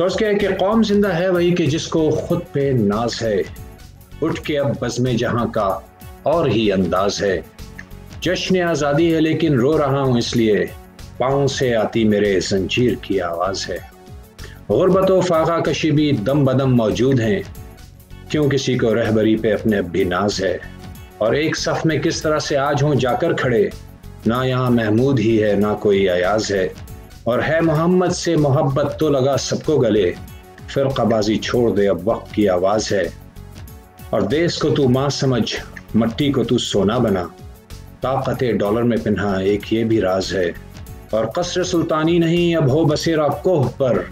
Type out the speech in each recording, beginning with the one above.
फर्ज क्या है कि कौम जिंदा है वही कि जिसको खुद पे नाज है, उठ के अब बज़्म जहां का और ही अंदाज है। जश्न आज़ादी है लेकिन रो रहा हूं इसलिए, पाँव से आती मेरे जंजीर की आवाज है। गुर्बत व फाका कशी भी दम बदम मौजूद हैं, क्यों किसी को रहबरी पे अपने अब भी नाज है। और एक सफ में किस तरह से आज हों जाकर खड़े, ना यहाँ महमूद ही है ना कोई अयाज है। और है मोहम्मद से मोहब्बत तो लगा सबको गले, फिरकाबाजी छोड़ दे अब वक्त की आवाज है। और देश को तू मां समझ, मट्टी को तू सोना बना, ताकत डॉलर में पिन्हा एक ये भी राज है। और कसर सुल्तानी नहीं अब हो बसेरा कोह पर,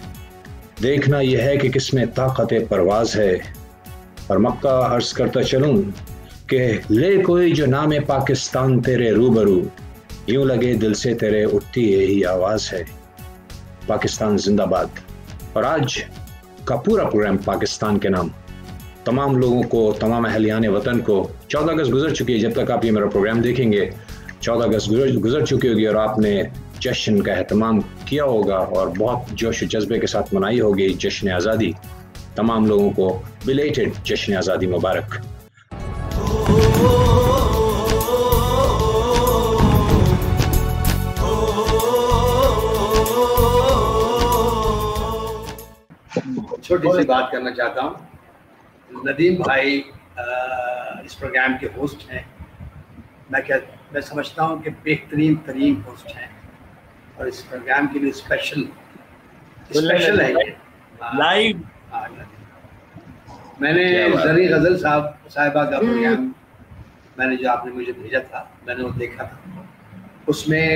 देखना यह है कि किसमें ताकत परवाज है। और मक्का अर्ज करता चलूं कि ले कोई जो नाम पाकिस्तान तेरे रूबरू, यूं लगे दिल से तेरे उठती यही आवाज है। पाकिस्तान जिंदाबाद। और आज का पूरा प्रोग्राम पाकिस्तान के नाम। तमाम लोगों को, तमाम अहलियान वतन को 14 अगस्त गुजर चुकी है। जब तक आप ये मेरा प्रोग्राम देखेंगे 14 अगस्त गुजर चुकी होगी और आपने जश्न का एहतमाम किया होगा और बहुत जोश जज्बे के साथ मनाई होगी जश्न आज़ादी। तमाम लोगों को बिलेटेड जश्न आज़ादी मुबारक। छोटी सी बात करना चाहता हूँ। नदीम भाई इस प्रोग्राम के होस्ट हैं। मैं समझता हूँ कि बेहतरीन तरीन होस्ट हैं और इस प्रोग्राम के लिए स्पेशल है ये लाइव। मैंने जरी गजल साहिबा का प्रोग्राम मैंने जो आपने मुझे भेजा था मैंने वो देखा था। उसमें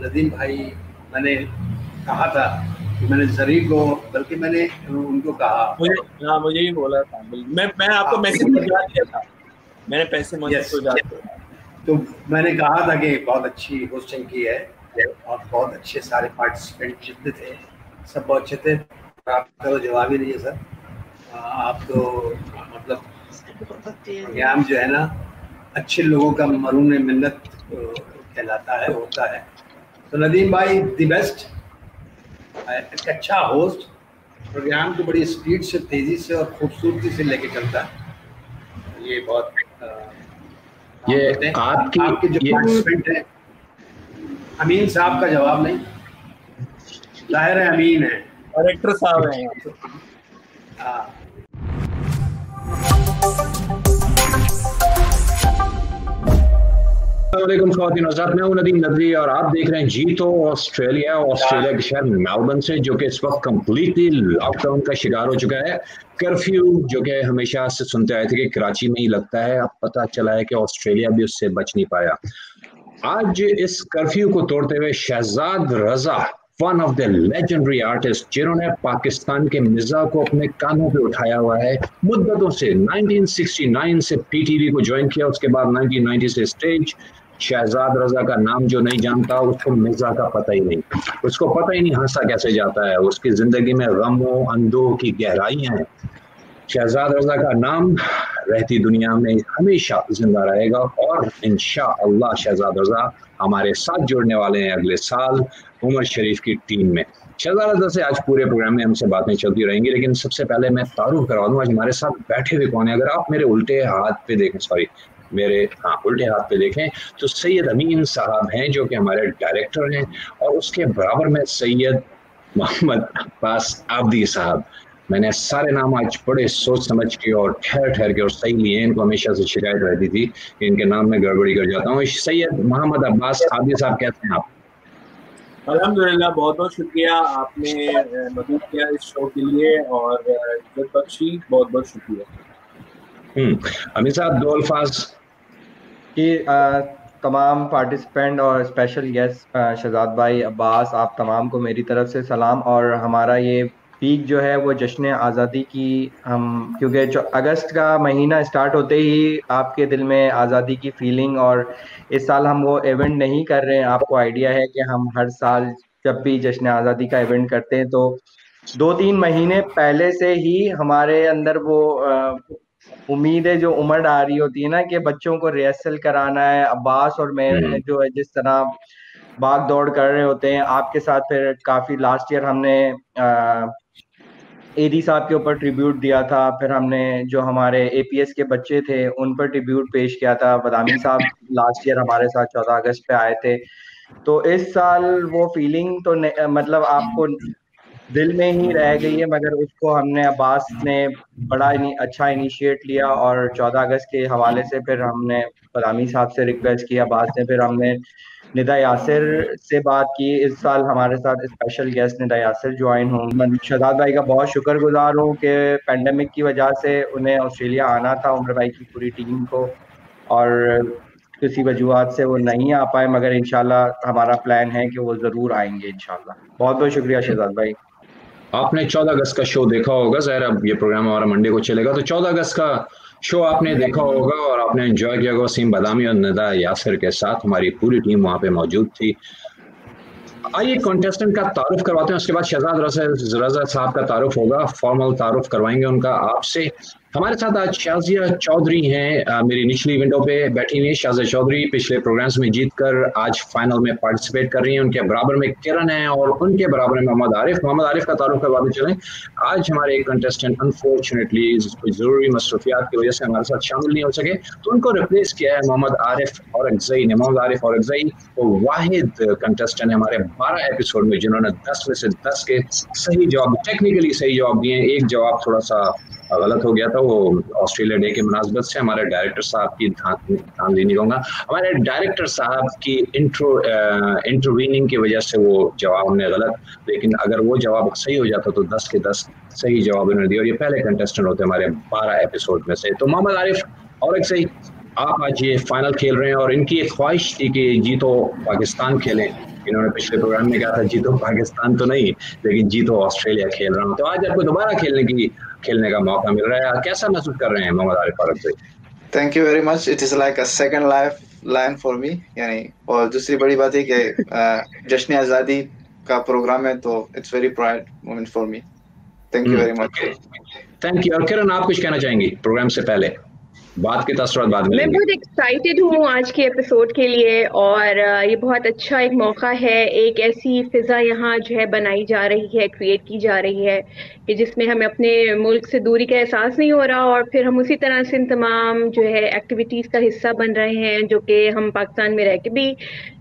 नदीम भाई मैंने कहा था कि मैंने जरी को, बल्कि मैंने उनको कहा, मुझे ही बोला था। मैं आपको मैसेज भिजवा दिया था, मैंने पैसे तो मैंने कहा था कि बहुत अच्छी होस्टिंग की है और बहुत अच्छे सारे पार्टिसिपेंट जितने थे सब बहुत अच्छे थे। आपका तो जवाब ही नहीं है सर। आप तो मतलब प्रोग्राम जो है ना अच्छे लोगों का मरून मिन्नत कहलाता है, होता है। तो नदीम भाई द बेस्ट, एक अच्छा होस्ट, प्रोग्राम को बड़ी स्पीड से, तेजी से और खूबसूरती से लेके चलता है। ये बहुत ये आपके जो पार्टिसिपेंट है, अमीन साहब का जवाब नहीं, जाहिर है अमीन है, डायरेक्टर साहब हैं। हाँ। अस्सलामुअलैकुम ख़वातीन और हज़रात, मैं हूं नदीम नदवी और आप देख रहे हैं जी तो ऑस्ट्रेलिया के शहर मेलबर्न से, जो कि इस वक्त कम्प्लीटली लॉकडाउन का शिकार हो चुका है। कर्फ्यू जो कि हमेशा से सुनते आए थे कि कराची में ही लगता है, अब पता चला है कि ऑस्ट्रेलिया भी उससे बच नहीं पाया। आज इस कर्फ्यू को तोड़ते हुए Shahzad Raza, one of the legendary artist, जिन्होंने पाकिस्तान के मिर्जा को अपने कानों पे उठाया हुआ है मुद्दतों से, 1969 से पीटीवी को ज्वाइन किया, उसके बाद 1990 से स्टेज। शहजाद रजा का नाम जो नहीं जानता उसको मिर्जा का पता ही नहीं, उसको पता ही नहीं हंसा कैसे जाता है, उसकी जिंदगी में गमों अंधों की गहराई हैं। शहजाद रजा का नाम रहती दुनिया में हमेशा जिंदा रहेगा और इंशाअल्लाह शहजाद रजा हमारे साथ जुड़ने वाले हैं अगले साल उमर शरीफ की टीम में। शहजाद रजा से आज पूरे प्रोग्राम में हमसे बातें चलती रहेंगी, लेकिन सबसे पहले मैं तारुफ करवा दूं आज हमारे साथ बैठे हुए कौन है। अगर आप मेरे उल्टे हाथ पे देखें, उल्टे हाथ पे देखें तो सैयद अमीन साहब हैं जो कि हमारे डायरेक्टर हैं, और उसके बराबर में सैयद मोहम्मद अब्बास आब्दी साहब। मैंने सारे नाम आज बड़े सोच समझ के और ठहर के और सही लिए। इनको हमेशा से शिकायत रहती थी कि इनके नाम में गड़बड़ी कर जाता हूँ। सैयद मोहम्मद अब्बास आब्दी साहब, कैसे हैं आप? अल्हम्दुलिल्लाह, बहुत बहुत शुक्रिया, आपने मदद किया इस शो के लिए और इज्जत बख्शी, बहुत बहुत शुक्रिया। अमीर साहब, दो अल्फाज कि तमाम पार्टिसिपेंट और स्पेशल गेस्ट शहजाद भाई, अब्बास, आप तमाम को मेरी तरफ से सलाम। और हमारा ये वीक जो है वो जश्न आज़ादी की, हम क्योंकि अगस्त का महीना स्टार्ट होते ही आपके दिल में आज़ादी की फीलिंग, और इस साल हम वो इवेंट नहीं कर रहे हैं। आपको आइडिया है कि हम हर साल जब भी जश्न आज़ादी का इवेंट करते हैं तो 2-3 महीने पहले से ही हमारे अंदर वो उम्मीदें जो उमड़ आ रही होती है ना कि बच्चों को रिहर्सल कराना है। अब्बास और मैं जो है जिस तरह भाग दौड़ कर रहे होते हैं आपके साथ, फिर काफी लास्ट ईयर हमने एडी साहब के ऊपर ट्रिब्यूट दिया था, फिर हमने जो हमारे एपीएस के बच्चे थे उन पर ट्रिब्यूट पेश किया था। बदामी साहब लास्ट ईयर हमारे साथ 14 अगस्त पे आए थे। तो इस साल वो फीलिंग तो मतलब आपको दिल में ही रह गई है, मगर उसको हमने अब्बास ने बड़ा अच्छा इनिशिएट लिया और 14 अगस्त के हवाले से फिर हमने बदामी साहब से रिक्वेस्ट किया, अब्बास ने, फिर हमने निदा यासिर से बात की। इस साल हमारे साथ special guest Nida Yasir join होंगी। मैं शहजाद भाई का बहुत शुक्रगुजार हूँ कि पेंडेमिक की वजह से उन्हें ऑस्ट्रेलिया आना था, उमर भाई की पूरी टीम को, और किसी वजूहत से वो नहीं आ पाए, मगर इंशाल्लाह हमारा प्लान है कि वो जरूर आएंगे इंशाल्लाह। बहुत बहुत शुक्रिया शहजाद भाई। आपने 14 अगस्त का शो देखा होगा, ज़ाहिर अब ये प्रोग्राम हमारा मंडे को चलेगा, तो 14 अगस्त का शो आपने देखा होगा और आपने एंजॉय किया होगा। वसीम बदामी और निदा यासिर के साथ हमारी पूरी टीम वहाँ पे मौजूद थी। आइए कॉन्टेस्टेंट का तारुफ करवाते हैं, उसके बाद शहजाद रजा साहब का तारुफ होगा, फॉर्मल तारुफ करवाएंगे उनका आपसे। हमारे साथ आज शाजिया चौधरी हैं, मेरी निचली विंडो पे बैठी हुई है। शाजिया चौधरी पिछले प्रोग्राम्स में जीतकर आज फाइनल में पार्टिसिपेट कर रही हैं। उनके बराबर में किरण है और उनके बराबर में मोहम्मद आरिफ का तारुफ करवाते चलें। आज हमारे एक कंटेस्टेंट अनफॉर्चुनेटली जरूरी मसरूफियात की वजह से हमारे साथ शामिल नहीं हो सके, तो उनको रिप्लेस किया है मोहम्मद आरिफ औरकज़ई ने। मोहम्मद आरिफ औरकज़ई वो वाहिद कंटेस्टेंट है हमारे 12 एपिसोड में जिन्होंने 10 में से 10 के सही जवाब, टेक्निकली सही जवाब दिए। एक जवाब थोड़ा सा गलत हो गया था, वो ऑस्ट्रेलिया डे के मुनासबत से। हमारे डायरेक्टर साहब की ध्यान देने कहूँगा, हमारे डायरेक्टर साहब की इंटरवीनिंग की वजह से वो जवाब हमने गलत, लेकिन अगर वो जवाब सही हो जाता तो 10 के 10 सही जवाब उन्होंने दिया और ये पहले कंटेस्टेंट होते हमारे 12 एपिसोड में से। तो मोहम्मद आरिफ औरकज़ई, आप आज ये फाइनल खेल रहे हैं और इनकी एक ख्वाहिश थी कि जीतो पाकिस्तान खेलें। इन्होंने पिछले प्रोग्राम में कहा था जीतो पाकिस्तान तो नहीं, लेकिन जीतो ऑस्ट्रेलिया खेल रहा हूँ। तो आज आपको दोबारा खेलने का मौका मिल रहा है, कैसा महसूस कर रहे हैं Mohammad Arif Orakzai? Thank you very much, it is like a second life line for me, यानी। और दूसरी बड़ी बात है कि जश्न आज़ादी का प्रोग्राम है, तो it's very proud moment for me. Thank you very much. Thank you. और किरण, आप कुछ कहना चाहेंगी प्रोग्राम से पहले? बात के तसव्वुरात बाद में। मैं बहुत एक्साइटेड हूँ आज के एपिसोड के लिए, और ये बहुत अच्छा एक मौका है। एक ऐसी फिजा यहाँ जो है बनाई जा रही है, क्रिएट की जा रही है कि जिसमें हमें अपने मुल्क से दूरी का एहसास नहीं हो रहा, और फिर हम उसी तरह से इन तमाम जो है एक्टिविटीज़ का हिस्सा बन रहे हैं जो कि हम पाकिस्तान में रह के भी,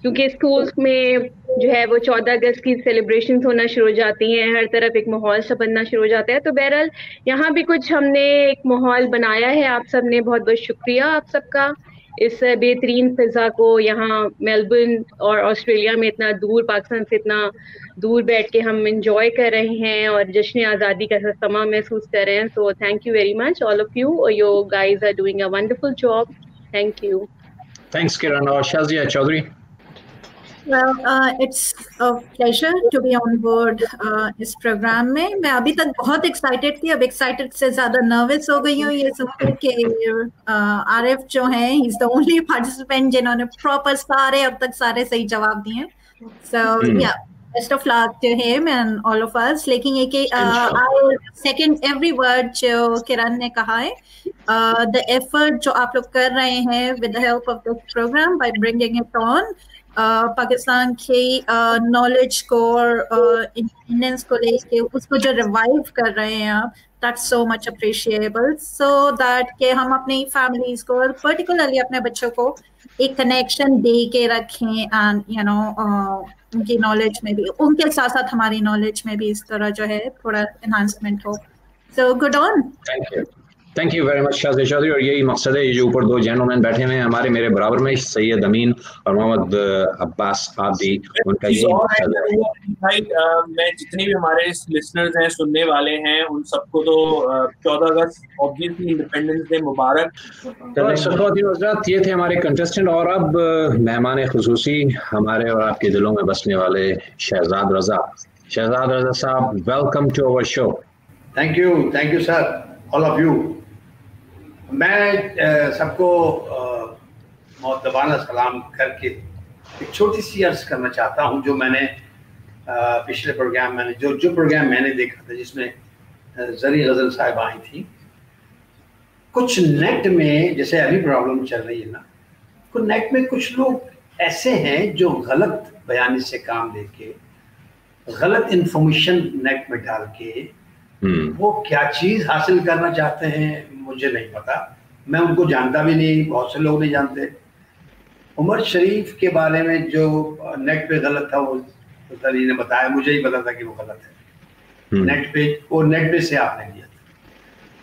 क्योंकि स्कूल्स में जो है वो 14 अगस्त की सेलिब्रेशंस होना शुरू हो जाती हैं, हर तरफ एक माहौल सा बनना शुरू हो जाता है। तो बहरहाल यहाँ भी कुछ हमने एक माहौल बनाया है। आप सब ने बहुत बहुत शुक्रिया आप सबका, इस बेहतरीन फिजा को यहाँ मेलबर्न और ऑस्ट्रेलिया में इतना दूर, पाकिस्तान से इतना दूर बैठ के हम इंजॉय कर रहे हैं और जश्न आज़ादी का समा महसूस कर रहे हैं। So thank you very much all of you, you guys are doing a wonderful job. Thank you. Thanks Kiran. और Shazia Chaudhry? Well, it's a pleasure to be on board इस प्रोग्राम में। मैं अभी तक बहुत एक्साइटेड थी, अब एक्साइटेड से ज्यादा नर्वस हो गई हूँ ये सुनकर कि आरिफ जो हैं, he is the only participant जिन्होंने प्रॉपर अब तक सारे सही जवाब दिए। So yeah, best of luck to him and all of us. लेकिन ये कि आई सेकंड एवरी वर्ड जो किरण ने कहा है, द एफर्ट जो आप लोग कर रहे हैं with the help of this programme by bringing it on, Pakistan के नॉलेज को और इंडिपेंडेंस को लेके उसको जो रिवाइव कर रहे हैं आप, that's so much appreciable, so that कि हम अपनी फैमिलीज को और पर्टिकुलरली अपने बच्चों को एक कनेक्शन दे के रखें, एंड यू नो उनकी नॉलेज में भी, उनके साथ साथ हमारी नॉलेज में भी इस तरह जो है थोड़ा एनहांसमेंट हो। So good on. Thank you very much Shazia Chaudhary. और यही मकसद है, ये जो ऊपर दो जेंटलमैन बैठे हुए हैं हमारे, मेरे बराबर में सैयद अमीन और मोहम्मद अब्बास आदि, उनका यही मकसद है। भाई मैं जितने भी हमारे लिसनर्स हैं, सुनने वाले हैं, उन सबको तो 14 अगस्त ऑब्वियसली इंडिपेंडेंस डे मुबारक। ये थे हमारे कंटेस्टेंट, और अब मेहमान खुसूसी हमारे और आपके दिलों में बसने वाले शहजाद रजा। Shahzad Raza sahab, welcome to our show. Thank you sir, all of you. मैं सबको मुअद्दबाना सलाम करके एक छोटी सी अर्ज करना चाहता हूँ। जो मैंने पिछले प्रोग्राम मैंने जो प्रोग्राम मैंने देखा था जिसमें जरी गजल साहब आई थी, कुछ नेट में जैसे अभी प्रॉब्लम चल रही है ना, कुछ नेट में कुछ लोग ऐसे हैं जो गलत बयानी से काम लेके, गलत इंफॉर्मेशन नेट में डाल के वो क्या चीज हासिल करना चाहते हैं मुझे नहीं पता, मैं उनको जानता भी नहीं, बहुत से लोग नहीं जानते। उमर शरीफ के बारे में जो नेट पे गलत था वो सर ने बताया, मुझे ही पता था कि वो गलत है। नेट पे, वो नेट पे से आपने लिया था,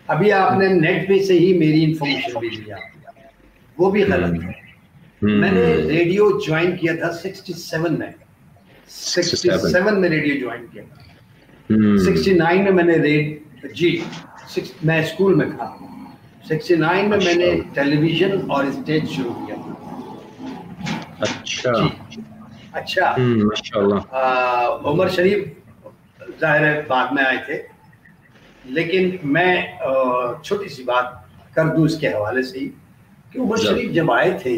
अभी आपने नेट पे से ही मेरी इंफॉर्मेशन भी लिया, वो भी गलत है। मैंने रेडियो ज्वाइन किया था 67 में, 67 में रेडियो ज्वाइन किया था। 69 में मैंने मैं स्कूल में था। 69 में मैंने टेलीविजन और स्टेज शुरू किया था। अच्छा माशाल्लाह। उमर शरीफ जाहिर है बाद में आए थे, लेकिन मैं छोटी सी बात कर दूं इसके हवाले से ही कि उमर शरीफ जब आए थे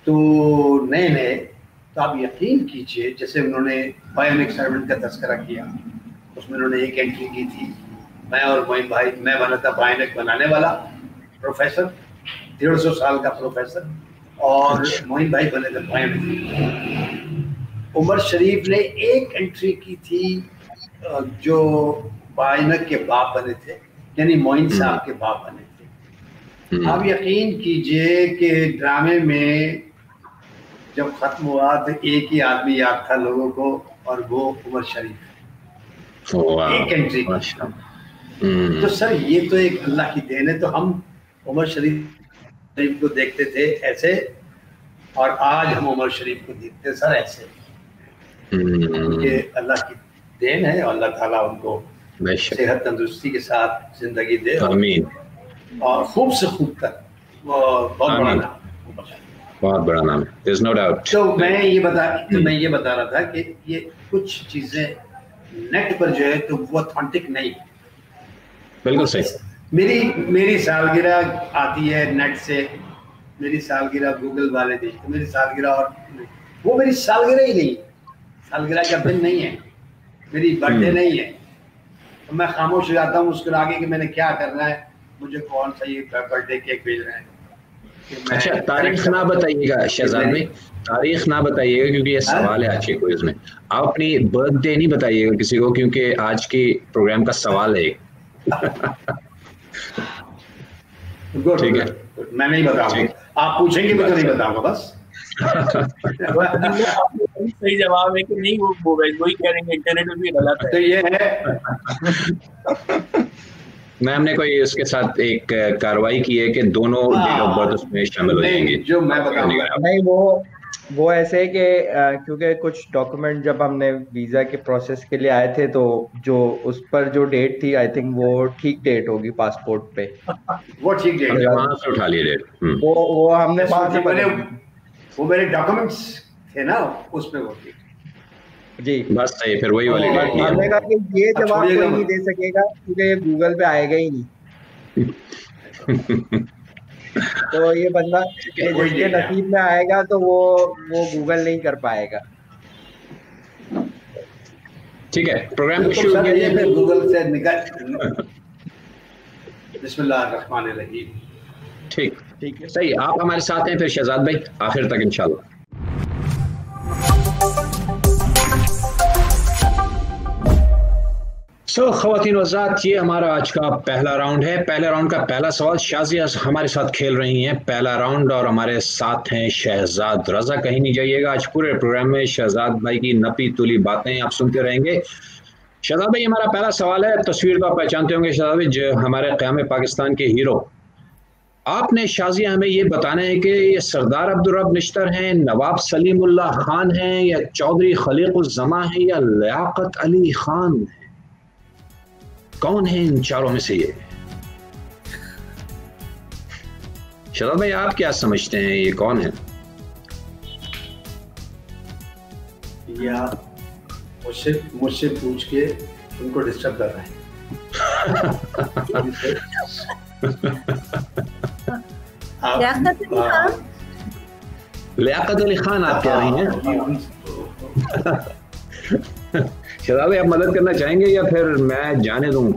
तो नए नए, तो आप यकीन कीजिए, जैसे उन्होंने बायोनिक एक्सपेरिमेंट का तस्करा किया, उसमें उन्होंने एक एंट्री की थी, मैं और मोइन भाई, मैं बना था बायोनिक बनाने वाला प्रोफेसर, 150 साल का प्रोफेसर, और मोइन भाई बने थे बायोनिक। उमर शरीफ ने एक एंट्री की थी जो बायोनिक के बाप बने थे, यानी मोइन साहब के बाप बने थे। आप यकीन कीजिए कि ड्रामे में जब खत्म हुआ तो एक ही आदमी याद था लोगों को, और वो उमर शरीफ, एक एंट्री। तो सर ये तो एक अल्लाह की देन है। तो हम उमर शरीफ को देखते थे ऐसे, और आज हम उमर शरीफ को देखते सर ऐसे। ये अल्लाह की देन है, और अल्लाह ताला उनको सेहत तंदुरुस्ती के साथ जिंदगी दे, और खूब से खूब तक। बहुत बड़ा नाम, बहुत बड़ा नाम है, there's no doubt। तो मैं ये बता रहा था कि ये कुछ चीजें नेट पर जो है तो वो ऑथेंटिक नहीं। बिल्कुल सही। मेरी सालगिरह आती है नेट से, मेरी सालगिरह गूगल वाले देखते, मेरी सालगिरह, और वो मेरी सालगिरह ही नहीं, सालगिरह का दिन नहीं है, मेरी बर्थडे नहीं है। तो मैं खामोश हो जाता हूँ मुस्कुरा के कि मैंने क्या करना है, मुझे कौन सा ये बर्थडे केक भेज रहे हैं। अच्छा, तारीख ना बताइएगा शहजाद भाई, तारीख ना बताइएगा, क्योंकि ये सवाल है आज के क्विज में। आप अपनी बर्थडे नहीं बताइएगा किसी को, क्योंकि आज के प्रोग्राम का सवाल है। ठीक है, मैं नहीं बताऊंगा, आप पूछेंगे मैं तो नहीं बताऊंगा बस। सही जवाब है कि नहीं, वो वही कह रहे हैं इंटरनेट में भी गलत है। तो ये है मैं हमने कोई उसके साथ एक कार्रवाई की है कि दोनों डेट ऑफ बर्थ उसमें शामिल हो जाएंगे। जो मैं बताऊंगा नहीं, वो ऐसे कि क्योंकि कुछ डॉक्यूमेंट जब हमने वीजा के प्रोसेस के लिए आए थे, तो जो उस पर जो डेट थी, आई थिंक वो ठीक डेट होगी पासपोर्ट पे। वो ठीक डेट है, वहां से उठा लिए डेट। वो हमने वहां से वो मेरे डॉक्यूमेंट्स थे ना, उसमें वो थी जी। बस सही, फिर वही वाली डेट है। हमने कहा कि ये जवाब कोई नहीं दे सकेगा क्योंकि ये गूगल पे आएगा ही नहीं। तो ये बंदा जिसके नसीब में आएगा तो वो गूगल नहीं कर पाएगा। ठीक है, प्रोग्राम को शुरू कीजिए फिर गूगल से निकल। बिस्मिल्लाहिर्रहमानिर्रहीम। ठीक है, सही। आप हमारे साथ हैं फिर शहजाद भाई, आखिर तक इंशाल्लाह। ख़वातीन व हज़रात, ये हमारा आज का पहला राउंड है। पहले राउंड का पहला सवाल, शाज़िया हमारे साथ खेल रही हैं पहला राउंड, और हमारे साथ हैं शहजाद रज़ा। कहीं नहीं जाइएगा, आज पूरे प्रोग्राम में शहजाद भाई की नपी तुली बातें आप सुनते रहेंगे। शहजाद भाई, हमारा पहला सवाल है, तस्वीर को आप पहचानते होंगे शहजाद भाई, जो हमारे क़याम पाकिस्तान के हीरो। आपने शाज़िया हमें ये बताना है कि ये सरदार अब्दुल रब निश्तर हैं, नवाब सलीमुल्लाह खान हैं, या चौधरी खलीक़ुज़्ज़मा हैं, या लियाक़त अली खान है? कौन है इन चारों में से? ये शहजाद भाई, आप क्या समझते हैं, ये कौन है? या मुझसे पूछ के उनको डिस्टर्ब कर रहे हैं। लियाक़त अली खान आप कह रही हैं? शहजाद भाई, आप मदद करना चाहेंगे या फिर मैं जाने दूं?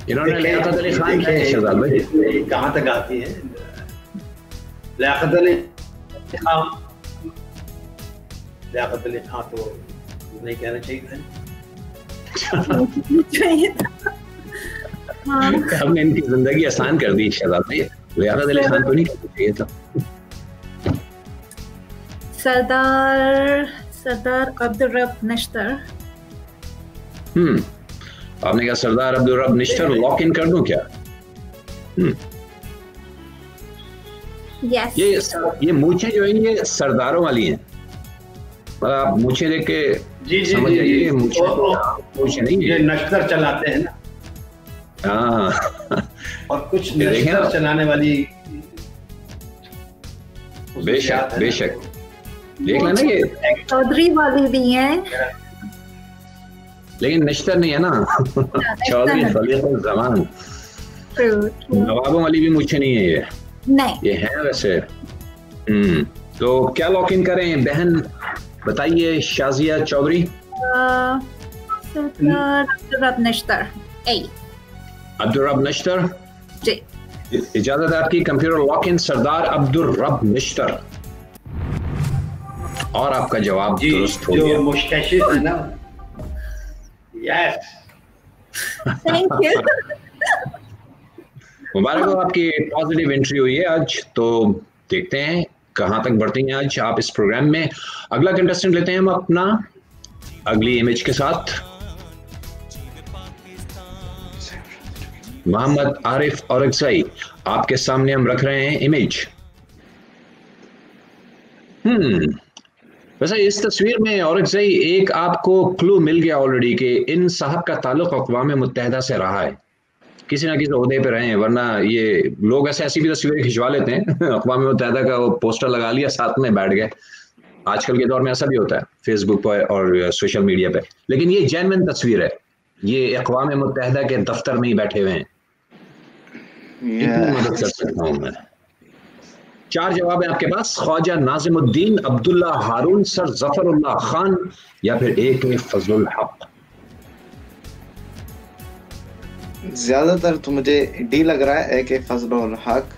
इन्होंने लियाक़त अली खान किया है शहजाद भाई। कहाँ तक आती है? लियाकत अली खां तो नहीं कहना चाहिए था। हमने इनकी जिंदगी आसान कर दी शहजाद भाई, लियाकत अली खान तो नहीं कहना चाहिए था। सरदार अब्दुल रब नश्तर। आपने कहा सरदार अब्दुल रब नश्तर, लॉक इन कर दूं क्या? यस। ये मूछें जो है ये सरदारों वाली हैं, आप मूछें देख के समझ जाइए मूछें नहीं ये नश्तर चलाते हैं ना। हाँ, और कुछ नश्तर चलाने वाली बेशक बेशक देख लेना, ये चौधरी वाली भी है लेकिन नश्तर नहीं है ना। चौधरी खलीफुल ज़मान, नवाबों वाली भी मूछें नहीं है ये। नहीं, ये है वैसे। तो क्या लॉक इन करें बहन, बताइए शाजिया चौधरी। अब्दुल रब नश्तर। अब्दुल रब नश्तर जी, इजाजत आपकी। कंप्यूटर लॉक इन सरदार अब्दुल रब नश्तर, और आपका जवाब दुरुस्त हो गया। मुश्किल है ना। Yes, thank you. मुबारक हो, आपकी पॉजिटिव एंट्री हुई है आज। तो देखते हैं कहां तक बढ़ती हैं आज आप इस प्रोग्राम में। अगला कंटेस्टेंट लेते हैं हम अपना अगली इमेज के साथ। मोहम्मद आरिफ औरंगज़ई, आपके सामने हम रख रहे हैं इमेज। वैसे इस तस्वीर में औरंगज़ई एक आपको क्लू मिल गया ऑलरेडी कि इन साहब का ताल्लुक अक़वाम मुत्तहिदा से रहा है, किसी ना किसी ओहदे पे रहे हैं, वरना ये लोग ऐसी भी तस्वीरें खिंचवा लेते हैं। अक़वाम मुत्तहिदा का वो पोस्टर लगा लिया, साथ में बैठ गए। आजकल के दौर में ऐसा भी होता है फेसबुक पर और सोशल मीडिया पे, लेकिन ये जेन्युइन तस्वीर है, ये अक़वाम मुत्तहिदा के दफ्तर में ही बैठे हुए हैं। इतनी मदद कर सकता हूँ मैं। 4 जवाब है आपके पास, ख्वाजा नाज़िमुद्दीन, अब्दुल्ला हारून, सर ज़फ़रुल्लाह खान या फिर AK फजलुल हक। ज्यादातर तो मुझे डी लग रहा है, AK फजलुल हक।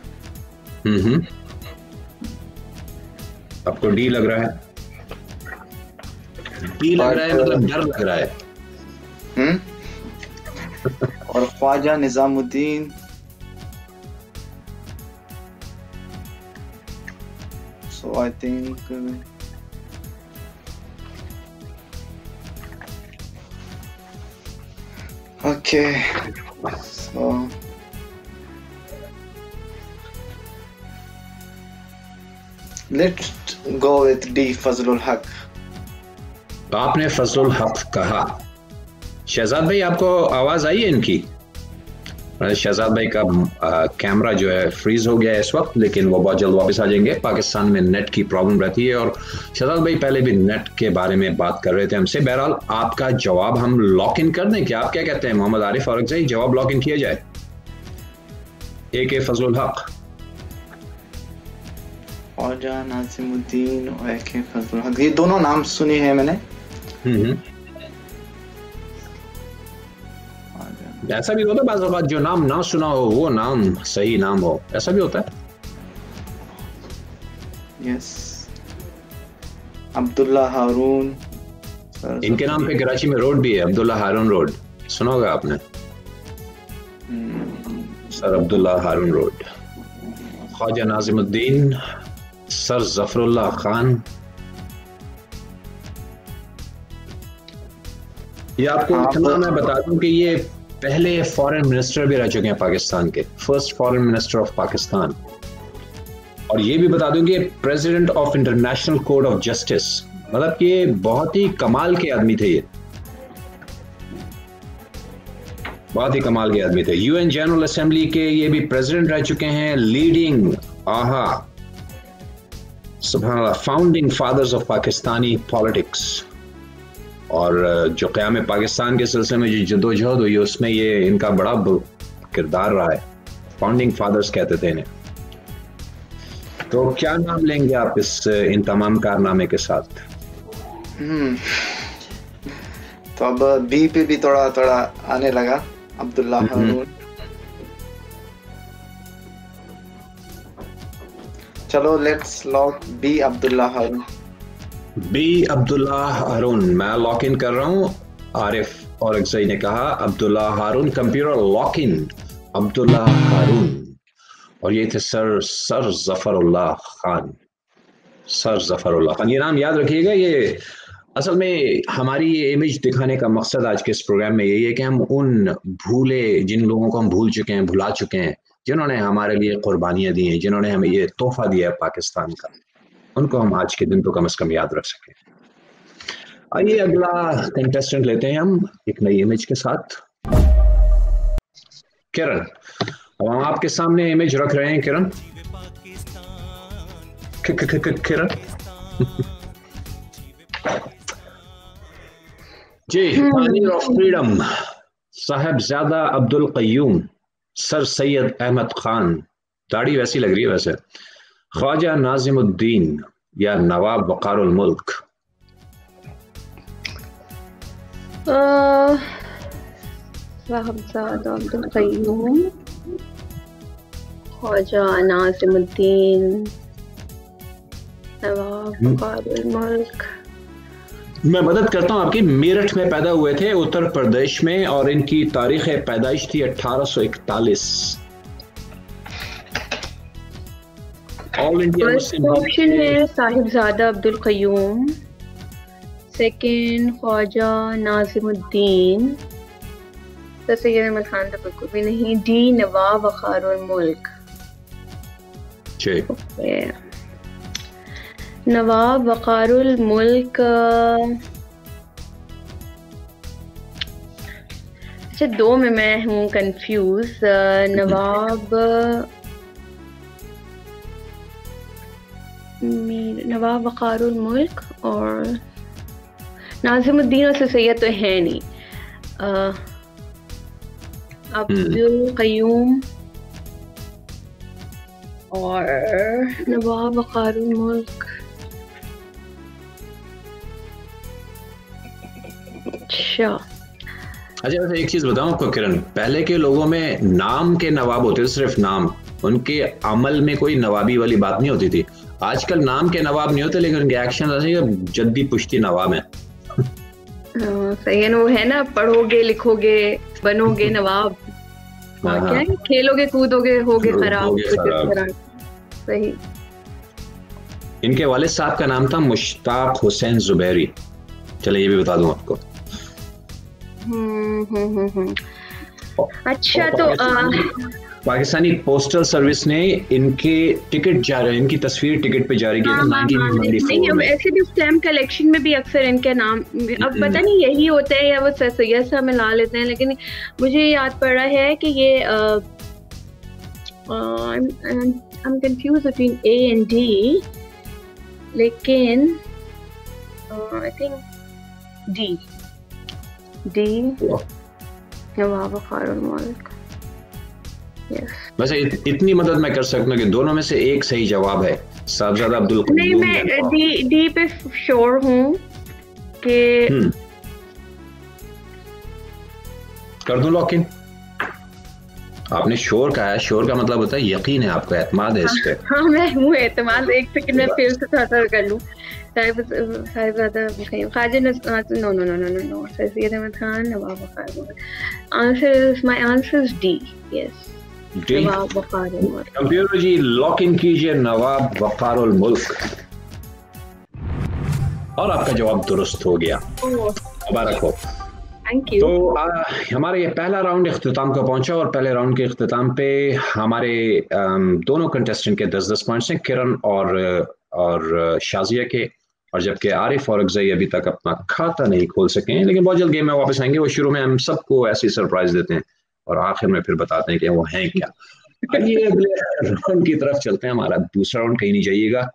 आपको डी लग रहा है? डी लग रहा है मतलब डर लग रहा है। और Khwaja Nizamuddin, so I think okay, so let's go with D, Fazlul हक। तो आपने फजलुल हक कहा। शहजाद भाई आपको आवाज आई है इनकी? शहजाद भाई का कैमरा जो है फ्रीज हो गया है इस वक्त, लेकिन वो बहुत जल्द वापस आ जाएंगे। पाकिस्तान में नेट की प्रॉब्लम रहती है और शहजाद भाई पहले भी नेट के बारे में बात कर रहे थे हमसे। बहरहाल आपका जवाब हम लॉक इन कर दें क्या? आप क्या कहते हैं मोहम्मद आरिफ औरंगज़ई, जवाब लॉक इन किया जाए? AK फजलुल हक, ख्वाजा नाज़िमुद्दीन और AK फजलुल हक, ये दोनों नाम सुने हैं मैंने। ऐसा भी होता है बाज़ औक़ात जो नाम ना सुना हो वो नाम सही नाम हो, ऐसा भी होता है। यस, अब्दुल्ला हारून, इनके नाम पे कराची में रोड भी है, अब्दुल्ला हारून रोड, सुना होगा आपने? सर अब्दुल्ला हारून रोड। ख्वाजा नाज़िमुद्दीन, सर ज़फ़रुल्लाह खान। ये आपको इतना मैं बता दूं कि ये पहले फॉरेन मिनिस्टर भी रह चुके हैं पाकिस्तान के, first foreign minister of Pakistan. और ये भी बता दूं कि president of international court of justice, मतलब कि बहुत ही कमाल के आदमी थे, ये बहुत ही कमाल के आदमी थे। UN जनरल असेंबली के ये भी प्रेसिडेंट रह चुके हैं, लीडिंग सुभान अल्लाह, founding fathers of Pakistani politics. और जो क़याम पाकिस्तान के सिलसिले में जो जदोजहद हुई उसमें ये इनका बड़ा किरदार रहा है, फाउंडिंग फादर्स कहते थे इन्हें। तो क्या नाम लेंगे आप इन तमाम कारनामे के साथ? तो अब बी पे भी थोड़ा थोड़ा आने लगा, अब्दुल्ला हारून। चलो let's lock B Abdullah Haroon. B Abdullah Haroon मैं लॉक इन कर रहा हूँ। आरिफ और अक्सई ने कहा अब्दुल्ला हारून, कंप्यूटर लॉक इन अब्दुल्ला हारून। और ये थे सर जफरुल्लाह खान। सर जफरुल्लाह खान, ये नाम याद रखिएगा। ये असल में हमारी ये इमेज दिखाने का मकसद आज के इस प्रोग्राम में यही है कि हम उन जिन लोगों को हम भूल चुके हैं, भुला चुके हैं, जिन्होंने हमारे लिए कुर्बानियां दी हैं, जिन्होंने हमें ये तोहफा दिया है पाकिस्तान का, उनको हम आज के दिन तो कम से कम याद रख सकें। आइए अगला कंटेस्टेंट लेते हैं हम एक नई इमेज के साथ। किरण, अब हम आपके सामने इमेज रख रहे हैं। किरण Kiran ji, pioneer of freedom, Sahibzada Abdul Qayyum, sir Syed Ahmad Khan, दाढ़ी वैसी लग रही है वैसे, ख्वाजा नाजिमुद्दीन या नवाब वक़ारुल मुल्क। साहिबजादा अब्दुल कय्यूम, ख्वाजा नाजिमुद्दीन, नवाब वक़ारुल मुल्क। मैं मदद करता हूँ आपकी। मेरठ में पैदा हुए थे, उत्तर प्रदेश में, और इनकी तारीख पैदाइश थी 1841। ऑल इंडिया मुस्लिम ऑप्शन है साहिबजादा अब्दुल कय्यूम, सेकंड ख्वाजा नाजिमुद्दीन, तो सैयद अहमद खान तो बिल्कुल भी नहीं, डी नवाब वक़ारुल मुल्क। नवाब वक़ारुल मुल्क, अच्छा दो में मैं हूँ कंफ्यूज। नवाब वक़ारुल मुल्क और नाज़िमुद्दीन और सैयद तो है नहीं। अब्दुल कय्यूम और नवाब वक़ारुल मुल्क। अच्छा वैसे एक चीज बताऊं आपको किरण, पहले के लोगों में नाम के नवाब होते थे, सिर्फ नाम, उनके अमल में कोई नवाबी वाली बात नहीं होती थी। आजकल नाम के नवाब नहीं होते, लेकिन उनके एक्शन ऐसे जद्दी पुश्ती नवाब है। सही है, वो है ना, पढ़ोगे लिखोगे बनोगे नवाब, और क्या है, खेलोगे कूदोगे होगे खराब। सही। इनके वालिद साहब का नाम था मुश्ताक हुसैन जुबैरी। चले ये भी बता दूं आपको। अच्छा तो पाकिस्तानी पोस्टल सर्विस ने इनके टिकट जारी, इनकी तस्वीर टिकट पे जारी किया था 1994 में। ऐसे भी स्टैम्प कलेक्शन में भी अक्सर इनके नाम, अब पता नहीं यही होता है या वो सैयद सा मिला लेते हैं, लेकिन मुझे याद पड़ रहा है कि ये I'm confused between A and D, लेकिन I think D नवाब वक़ारुल मुल्क। वैसे इतनी मदद मैं कर सकता हूँ कि दोनों में से एक सही जवाब है, साहिबजादा अब्दुल कय्यूम। नहीं, मैं डी पे श्योर हूँ कि कर दूं लॉक इन। आपने श्योर कहा है, श्योर का मतलब होता है यकीन है, आपको एतमाद है इस पे। हाँ मैं हूँ एतमाद। एक सेकंड में फिर से थोड़ा कर लूँ। Sahibzada Khwaja no Syed Ahmad Khan, Nawab Waqarul Mulk. My answer is D. Yes, Nawab Waqarul Mulk. Computer ji lock in कीजिए नवाब वक़ारुल मुल्क, और आपका जवाब दुरुस्त हो गया। मुबारक हो। Thank you. तो हमारा ये पहला राउंड इख्तिताम को पहुंचा, और पहले राउंड के इख्तिताम पे हमारे दोनों कंटेस्टेंट के 10-10 पॉइंट्स हैं, किरण और शाजिया के, और जबकि आरिफ और अक्सई अभी तक अपना खाता नहीं खोल सके हैं, लेकिन बहुत जल्द गेम में वापस आएंगे। वो शुरू में हम सबको ऐसी सरप्राइज देते हैं और आखिर में फिर बताते हैं कि वो हैं क्या। आइए अगले राउंड की तरफ चलते हैं। हमारा दूसरा राउंड, कहीं नहीं जाइएगा।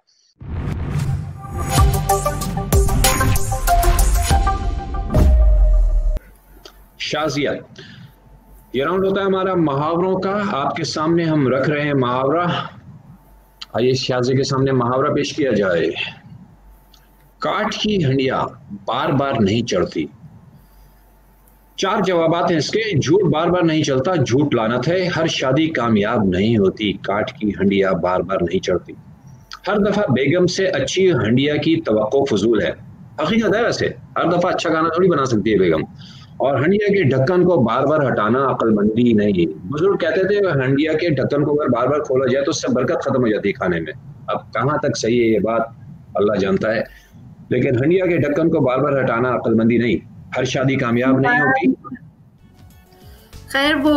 शाजिया, ये राउंड होता है हमारा मुहावरों का। आपके सामने हम रख रहे हैं मुहावरा। आइए शाजिया के सामने मुहावरा पेश किया जाए। काठ की हंडिया बार बार नहीं चढ़ती। 4 जवाबात हैं इसके। झूठ बार बार नहीं चलता, झूठ लानत है। हर शादी कामयाब नहीं होती। काठ की हंडिया बार बार नहीं चढ़ती। हर दफा बेगम से अच्छी हंडिया की तवक्को फजूल है। हकीकत है, वैसे हर दफा अच्छा गाना थोड़ी बना सकती है बेगम। और हंडिया के ढक्कन को बार बार हटाना अक्लमंदी नहीं। बुजुर्ग कहते थे हंडिया के ढक्कन को अगर बार बार खोला जाए तो उससे बरकत खत्म हो जाती है खाने में। अब कहाँ तक सही है ये बात अल्लाह जानता है, लेकिन हंडिया के ढक्कन को बार बार हटाना अक्लमंदी नहीं। हर शादी कामयाब नहीं होती। खैर वो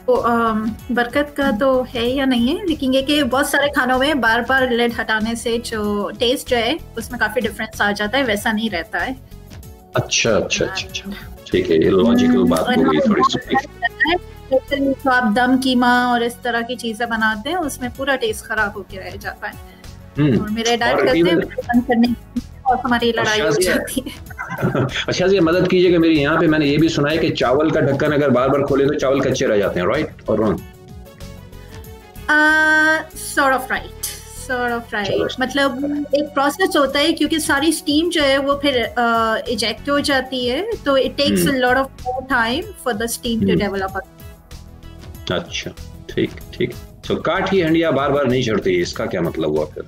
बरकत का तो है या नहीं है, लेकिन ये कि बहुत सारे खानों में बार बार लिड हटाने से जो टेस्ट जो है उसमें काफी डिफरेंस आ जाता है, वैसा नहीं रहता है। अच्छा, ठीक है, ये लॉजिकल बात हो गई थोड़ी सी। तो आप दम कीमा और इस तरह की चीजें बनाते हैं उसमें पूरा टेस्ट खराब होके रह जाता है। और मेरे डैड कहते हैं करने और हमारी लड़ाई हो जाती है। अच्छा जी, मदद कीजिएगा मेरी। यहाँ पे मैंने ये भी सुना है कि चावल का ढक्कन अगर बार बार खोले तो चावल कच्चे रह जाते हैं, राइट और रॉन्ग? sort of right। मतलब एक प्रोसेस होता है क्योंकि सारी स्टीम जो है वो फिर इजेक्ट हो जाती है, तो it takes a lot of time for the steam to develop. अच्छा, ठीक। तो काठी हंडिया बार बार नहीं चढ़ती, इसका क्या मतलब हुआ फिर?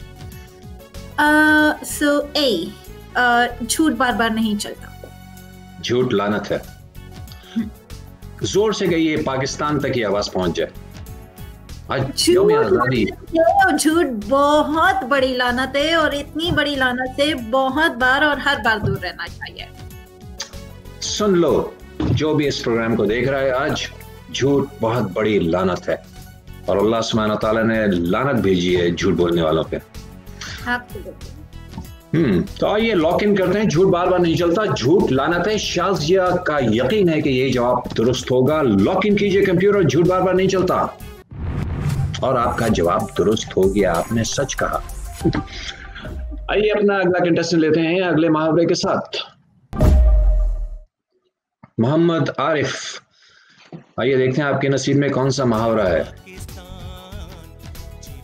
झूठ बार बार नहीं चलता। झूठ लानत है। जोर से कहिए पाकिस्तान तक ये आवाज पहुंच जाए। झूठ बहुत बड़ी लानत है और इतनी बड़ी लानत से बहुत बार और हर बार दूर रहना चाहिए। सुन लो जो भी इस प्रोग्राम को देख रहा है आज, झूठ बहुत बड़ी लानत है और अल्लाह सुब्हानहू व तआला ने लानत भेजी है झूठ बोलने वालों पे। तो आइए लॉक इन करते हैं। झूठ बार बार नहीं चलता, झूठ लानत है। शाजिया का यकीन है कि ये जवाब दुरुस्त होगा। लॉक इन कीजिए कंप्यूटर, झूठ बार बार नहीं चलता। और आपका जवाब दुरुस्त हो गया, आपने सच कहा। आइए अपना अगला कंटेस्टेंट लेते हैं अगले मुहावरे के साथ। मोहम्मद आरिफ, आइए देखते हैं आपके नसीब में कौन सा मुहावरा है।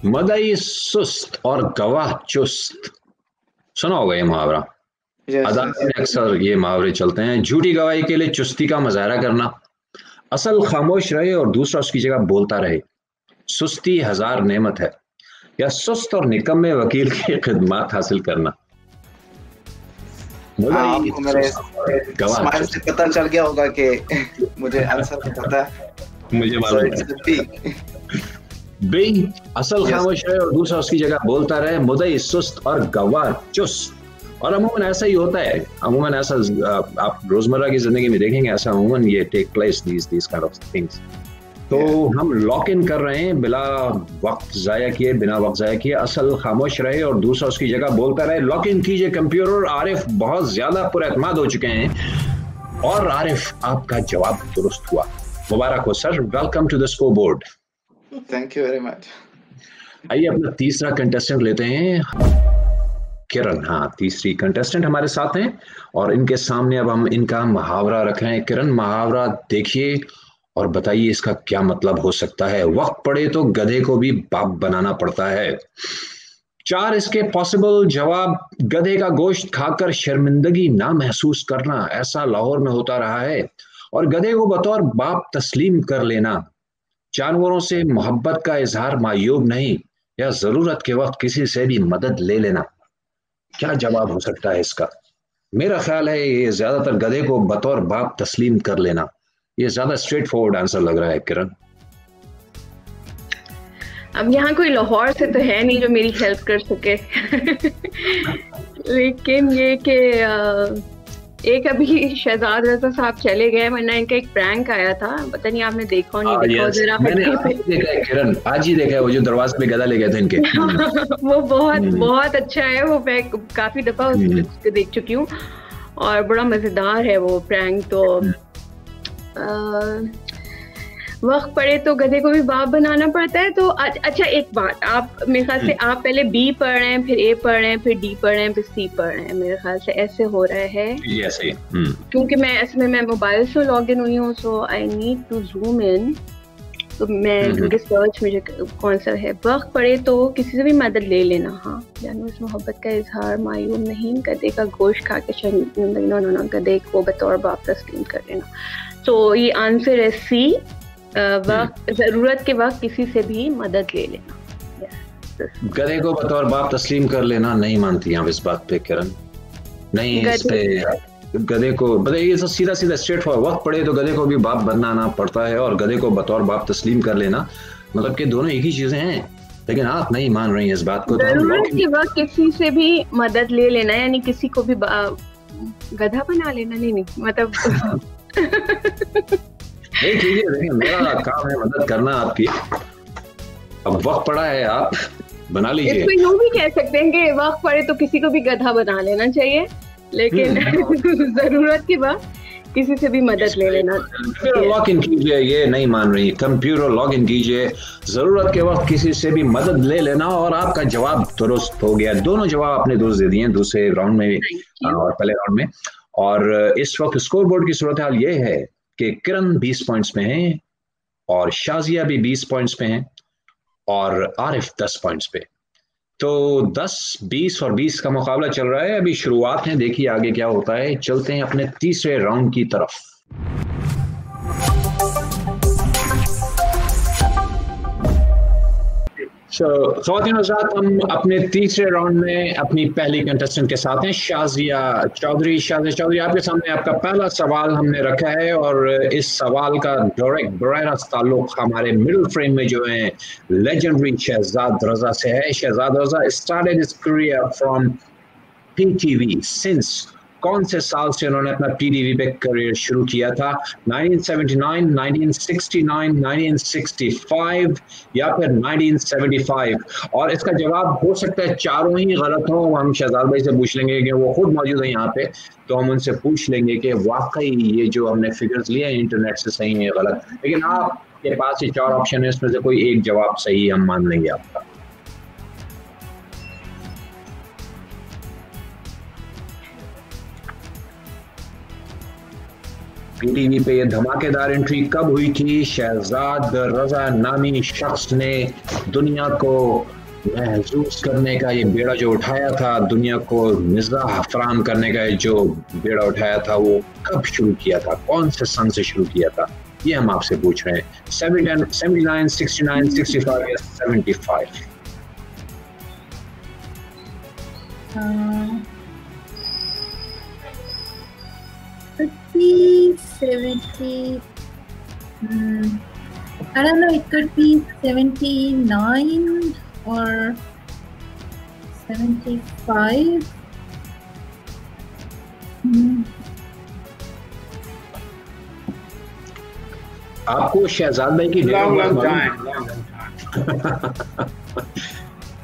मदई सुस्त और गवाह चुस्त, सुना होगा ये मुहावरा। अदालत में अक्सर ये मुहावरे चलते हैं। झूठी गवाही के लिए चुस्ती का मुजाहरा करना, असल खामोश रहे और दूसरा उसकी जगह बोलता रहे, सुस्ती हजार नेमत है, या सुस्त और निकम्मे वकील की खिदमत हासिल करना। आपको मेरे स्माइल से पता चल गया होगा कि मुझे आंसर पता है। मुझे मालूम है। बे असल खामोश रहे और दूसरा उसकी जगह बोलता रहे, मुदई सुस्त और गवाह चुस्त। और अमूमन ऐसा ही होता है, अमूमन ऐसा आप रोजमर्रा की जिंदगी में देखेंगे, ऐसा अमूमन ये take place these kind of things. तो हम लॉक इन कर रहे हैं बिना वक्त जाया किए। असल खामोश रहे और दूसरा उसकी जगह बोलता रहे। लॉक इन कीजिए कंप्यूटर। आरिफ बहुत ज्यादा पुरएतमाद हो चुके हैं और आरिफ आपका जवाब दुरुस्त हुआ। मुबारक हो sir, welcome to the score board. Thank you very much. आइए अपना तीसरा कंटेस्टेंट लेते हैं, किरण। हाँ, तीसरी कंटेस्टेंट हमारे साथ हैं और इनके सामने अब हम इनका मुहावरा रख रहे हैं। किरण, मुहावरा देखिए और बताइए इसका क्या मतलब हो सकता है। वक्त पड़े तो गधे को भी बाप बनाना पड़ता है। 4 इसके पॉसिबल जवाब। गधे का गोश्त खाकर शर्मिंदगी ना महसूस करना, ऐसा लाहौर में होता रहा है। और गधे को बतौर बाप तस्लीम कर लेना। जानवरों से मोहब्बत का इजहार मायूब नहीं, या जरूरत के वक्त किसी से भी मदद ले लेना। क्या जवाब हो सकता है इसका? मेरा ख्याल है ये ज्यादातर गधे को बतौर बाप तस्लीम कर लेना। ये ज्यादा स्ट्रेट फॉरवर्ड आंसर लग रहा है किरण। अब यहाँ कोई लाहौर से तो है नहीं जो मेरी हेल्प कर सके लेकिन ये कि एक अभी शहजाद रजा साहब चले गए, वरना इनका एक प्रैंक आया था, पता नहीं आपने देखा नहीं देखा। जरा मैंने देखा है किरण, आज ही देखा है, वो जो दरवाजे पे गधा ले गए थे इनके वो बहुत अच्छा है। वो मैं काफी दफा उसको देख चुकी हूँ और बड़ा मजेदार है वो प्रैंक। तो वक्त पड़े तो गधे को भी बाप बनाना पड़ता है। तो अच्छा एक बात, आप मेरे ख्याल से आप पहले बी पढ़ रहे हैं, फिर ए पढ़ रहे हैं, फिर डी पढ़ रहे हैं, फिर सी पढ़ रहे हैं, मेरे ख्याल से ऐसे हो रहा है। ऐसे क्योंकि मैं मोबाइल से लॉग इन हुई हूँ, so I need to zoom in. तो मैं रिसर्च मुझे कौन सा है। वक्त पड़े तो किसी से भी मदद ले लेना। हाँ, जानवर से मोहब्बत का इजहार मायूब नहीं, गधे का गोश्त खा के गधे को बतौर बाप तस्लीम कर लेना। तो ये आंसर है सी, वक्त जरूरत के वक्त किसी से भी मदद ले लेना। गधे को बतौर बाप तस्लीम कर लेना, नहीं मानती आप इस बात पे किरण? नहीं, इस पे गधे को बताइए, ये सब सीधा सीधा स्ट्रेट फॉरवर्ड, वक्त पड़े तो गधे को भी बाप बनाना पड़ता है और गधे को बतौर बाप तस्लीम कर लेना, मतलब कि दोनों एक ही चीजें हैं। लेकिन आप नहीं मान रही हैं इस बात को। जरूरत के वक्त किसी से भी मदद ले लेना, यानी किसी को भी गधा बना लेना, नहीं मतलब नहीं ठीक है, देखिए मेरा काम है मदद करना आपकी, अब वक्त पड़ा है आप बना लीजिए। इसको यूं भी कह सकते हैं कि वक्त पड़े तो किसी को भी गधा बना लेना चाहिए, लेकिन जरूरत के वक्त किसी से भी मदद ले लेना। लॉग इन कीजिए, ये नहीं मान रही, कंप्यूटर लॉग इन कीजिए, जरूरत के वक्त किसी से भी मदद ले लेना, और आपका जवाब दुरुस्त हो गया। दोनों जवाब आपने दुरुस्त दे दिए, दूसरे राउंड में और पहले राउंड में। और इस वक्त स्कोर बोर्ड की सूरत हाल ये है कि किरण 20 पॉइंट्स में है और शाजिया भी 20 पॉइंट्स पे हैं और आरिफ 10 पॉइंट्स पे। तो 10, 20 और 20 का मुकाबला चल रहा है, अभी शुरुआत है, देखिए आगे क्या होता है। चलते हैं अपने तीसरे राउंड की तरफ। ख़वातीन और हज़रात, हम अपने तीसरे राउंड में अपनी पहली कंटेस्टेंट के साथ हैं, शाजिया चौधरी। शाजिया चौधरी, आपके सामने आपका पहला सवाल हमने रखा है और इस सवाल का डायरेक्ट बराह रास्त ताल्लुक हमारे मिडिल फ्रेम में जो है लेजेंडरी शहजाद रजा से है। Shahzad Raza started his career from PTV since, कौन से साल से उन्होंने अपना पीटीवी पे करियर शुरू किया था? 1979, 1969, 1965 या फिर 1975? और इसका जवाब हो सकता है चारों ही गलत हो। हम शहजाद भाई से पूछ लेंगे कि वो खुद मौजूद है यहाँ पे, तो हम उनसे पूछ लेंगे कि वाकई ये जो हमने फिगर्स लिए हैं इंटरनेट से सही है गलत। लेकिन आपके पास ही 4 ऑप्शन है, इसमें से कोई एक जवाब सही हम मान लेंगे आपका। पीटीवी पे ये धमाकेदार एंट्री कब हुई थी? शहजाद रजा नामी शख्स ने दुनिया को महसूस करने का ये बेड़ा जो उठाया था, दुनिया को मिजाह फराहम करने का जो बेड़ा उठाया था, वो कब शुरू किया था? कौन से सन से शुरू किया था? ये हम आपसे पूछ रहे हैं। 79, 69, 65 या 75? 70, I don't know, it could be 79 or 75. आपको शहजाद भाई की long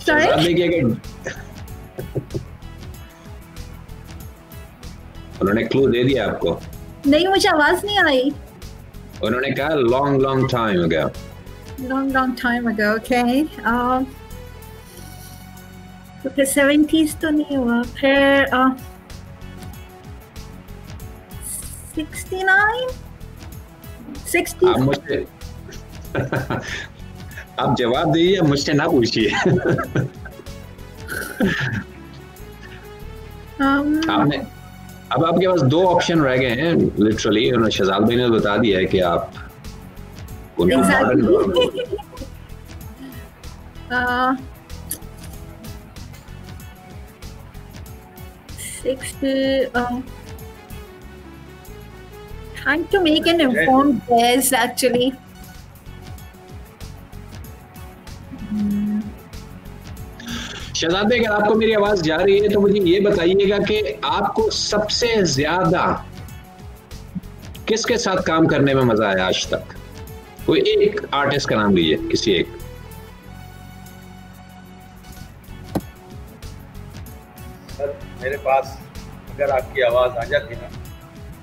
शहजाद भाई की उन्होंने क्लू दे दिया आपको? नहीं, मुझे आवाज नहीं आई। उन्होंने कहा long time ago. Long time ago, okay. तो फिर 70s तो नहीं हुआ, फिर 69, 60। आप मुझसे आप जवाब दीजिए, मुझसे ना पूछिए। आपने अब आपके पास 2 ऑप्शन रह गए हैं लिटरली। शहजाद भाई ने बता दिया है कि आप trying to make an informed guess actually. Shahzad भाई, अगर आपको मेरी आवाज जा रही है तो मुझे ये बताइएगा कि आपको सबसे ज्यादा किसके साथ काम करने में मजा आया आज तक? कोई एक आर्टिस्ट का नाम लीजिए, किसी एक। सर मेरे पास अगर आपकी आवाज आ जाती ना,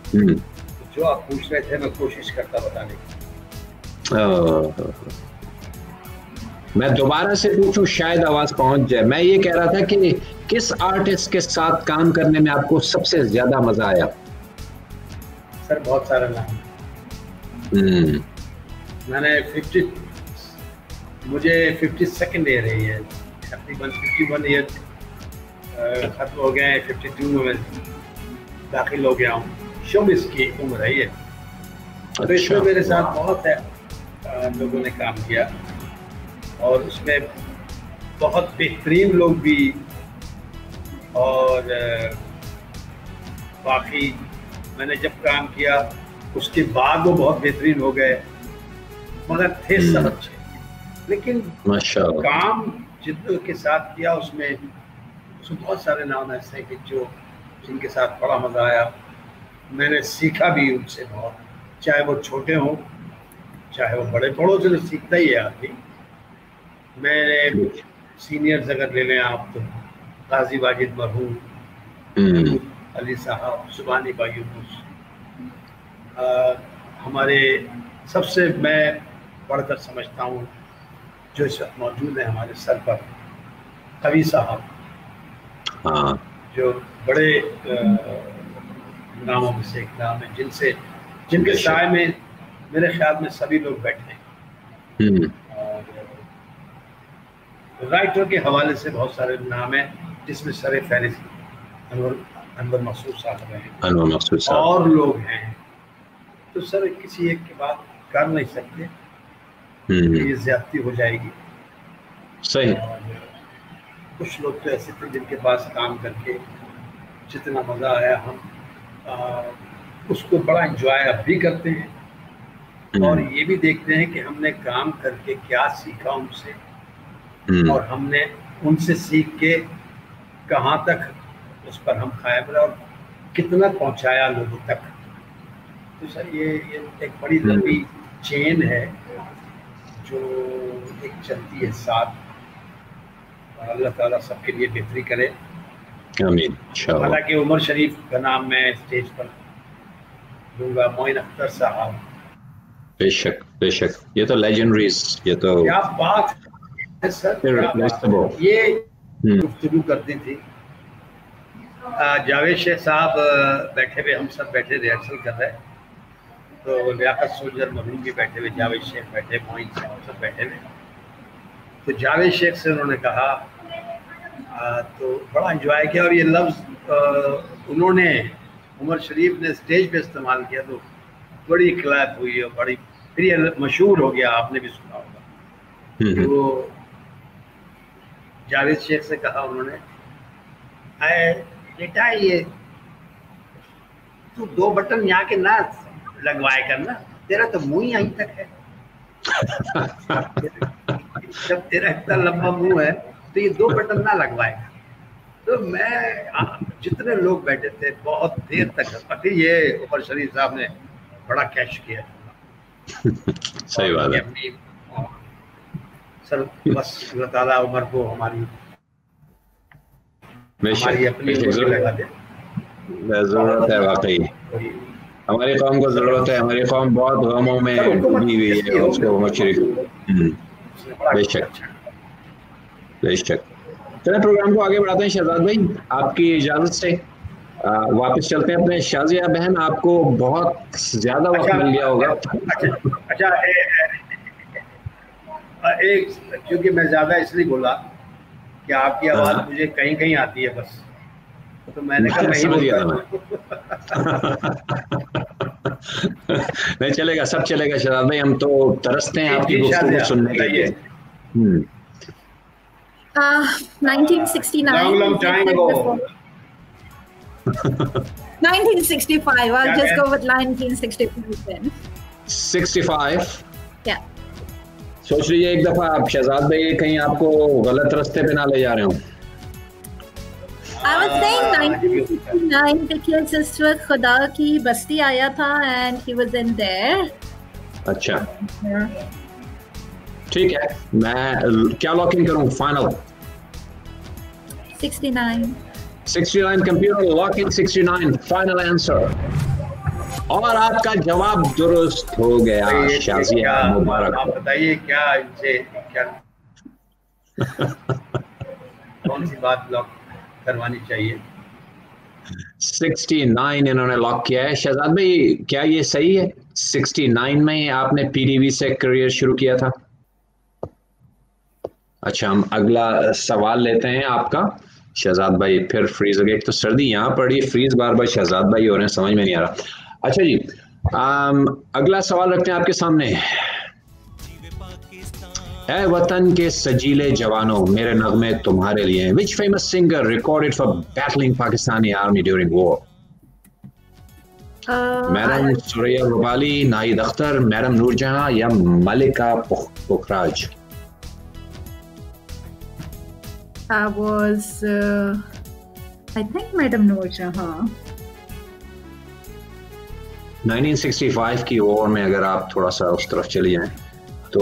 तो जो आप पूछ रहे थे मैं कोशिश करता बताने की। मैं दोबारा से पूछूं, शायद आवाज पहुंच जाए। मैं ये कह रहा था कि किस आर्टिस्ट के साथ काम करने में आपको सबसे ज्यादा मजा आया? सर बहुत सारा नाम। मैंने 52nd ईयर है ये, तकरीबन 51 ईयर खत्म हो गए हैं, 52 में दाखिल हो गया हूँ। शोबिस की उम्र है ये। तो इसमें मेरे साथ बहुत है लोगों ने काम किया और उसमें बहुत बेहतरीन लोग भी और बाकी मैंने जब काम किया उसके बाद वो बहुत बेहतरीन हो गए, मगर थे सब अच्छे। लेकिन काम जिद्दत के साथ किया उसमें बहुत सारे नाम ऐसे हैं कि जिनके साथ बड़ा मज़ा आया। मैंने सीखा भी उनसे बहुत, चाहे वो छोटे हों चाहे वो बड़े। बड़ों से तो सीखता ही है आदमी। मैंने सीनियर्स अगर ले लें आप तो गाजी वाजिद मरहूम, अली साहब, सुबानी भाई, हमारे सबसे मैं बढ़कर समझता हूँ जो इस वक्त मौजूद है हमारे सर पर, कवि साहब, जो बड़े नामों में से एक नाम है, जिनके साए में मेरे ख्याल में सभी लोग बैठे हैं। और राइटर के हवाले से बहुत सारे नाम हैं जिसमें सर फहरिस्त अनवर मकसूद साहब हैं और लोग हैं। तो सर किसी एक की बात कर नहीं सकते, ये ज्यादती हो जाएगी। सही। कुछ लोग तो ऐसे थे जिनके पास काम करके जितना मज़ा आया हम उसको बड़ा एंजॉय अब भी करते हैं और ये भी देखते हैं कि हमने काम करके क्या सीखा उनसे और हमने उनसे सीख के कहाँ तक उस पर हम कायम रहे और कितना पहुँचाया लोगों तक। तो सर ये एक बड़ी लंबी चेन है जो एक चलती है साथ। अल्लाह ताला सबके लिए बेहतरी करे, आमीन। हालांकि उमर शरीफ का नाम मैं स्टेज पर लूँगा, मोइन अख्तर साहब। बेशक बेशक, ये तो लेजेंडरीज, ये तो क्या बात है सर। ये गुफ्तगू करती थी जावेद शेख साहब बैठे हुए, हम सब बैठे रिहर्सल कर रहे, तो लियाकत सोल्जर मरहूम भी बैठे हुए, जावेद शेख बैठे, मोइन साहब सब बैठे हुए। तो जावेद शेख से उन्होंने कहा तो बड़ा एंजॉय किया और ये लफ्ज़ उन्होंने उमर शरीफ ने स्टेज पे इस्तेमाल किया तो बड़ी खिलायत हुई और बड़ी फिर ये मशहूर हो गया, आपने भी सुना होगा। तो जावेद शेख से कहा उन्होंने, बेटा ये तू 2 बटन यहाँ के ना लगवाए करना, तेरा तो मुंह ही यहीं तक है। जब तेरा इतना लंबा मुंह है तो ये 2 बटन ना लगवाएगा। तो मैं जितने लोग बैठे थे बहुत देर तक, ये उमर शरीफ साहब ने बड़ा कैश किया। सही बात है सर। बस अल्लाह ताला उमर को हमारी अपनी लगा दे। जरूरत है वाकई, हमारी कौम को जरूरत है। हमारी कौम बहुत गमों में डूबी हुई है, उसको उमर शरीफ। बेशक बेशक। चलिए प्रोग्राम को आगे बढ़ाते हैं। शहजाद भाई आपकी इजाजत से वापस चलते हैं अपने शाजिया बहन, आपको बहुत ज्यादा वक्त मिल गया होगा। अच्छा एक, क्योंकि मैं ज्यादा इसलिए बोला कि आपकी आवाज मुझे कहीं कहीं आती है बस, तो मैंने कहा समझ गया था नहीं चलेगा, सब चलेगा शहजाद भाई, हम तो तरसते हैं आपकी गुफ्तगू सुनने के लिए। 1969. Long time ago. 1965. I'll just go with 1965 then. 65. Yeah. सोच लीजिए एक दफा आप शहजाद भाई कहीं आपको गलत रास्ते पे ना ले जा रहे हो। I was saying 1969 because इस वक्त खुदा की बस्ती आया था and he was in there. अच्छा ठीक है, मैं क्या लॉक इन करूं? फाइनल 69 कंप्यूटर लॉक इन 69 फाइनल आंसर और आपका जवाब दुरुस्त हो गया। शाजिया मुबारक। आप बताइए क्या इनसे क्या कौन सी बात लॉक करवानी चाहिए? 69 इन्होंने लॉक किया है। शहजाद भाई क्या ये सही है? 69 में आपने पीटीवी से करियर शुरू किया था? अच्छा हम अगला सवाल लेते हैं आपका। शहजाद भाई फिर फ्रीज हो गया, एक तो सर्दी यहाँ पड़ी, फ्रीज बार बार शहजाद भाई हो रहे हैं, समझ में नहीं आ रहा। अच्छा जी अगला सवाल रखते हैं आपके सामने। ऐ वतन के सजीले जवानों मेरे नगमे तुम्हारे लिए। Which famous singer recorded for battling Pakistani army during war? Madam Suraiya Rubali, Nahid Akhtar, madam Noorjahan या मलिका पुखराज? That was I think Madam Noorjahan. 1965 की वॉर में अगर आप थोड़ा सा उस तरफ चली जाएं तो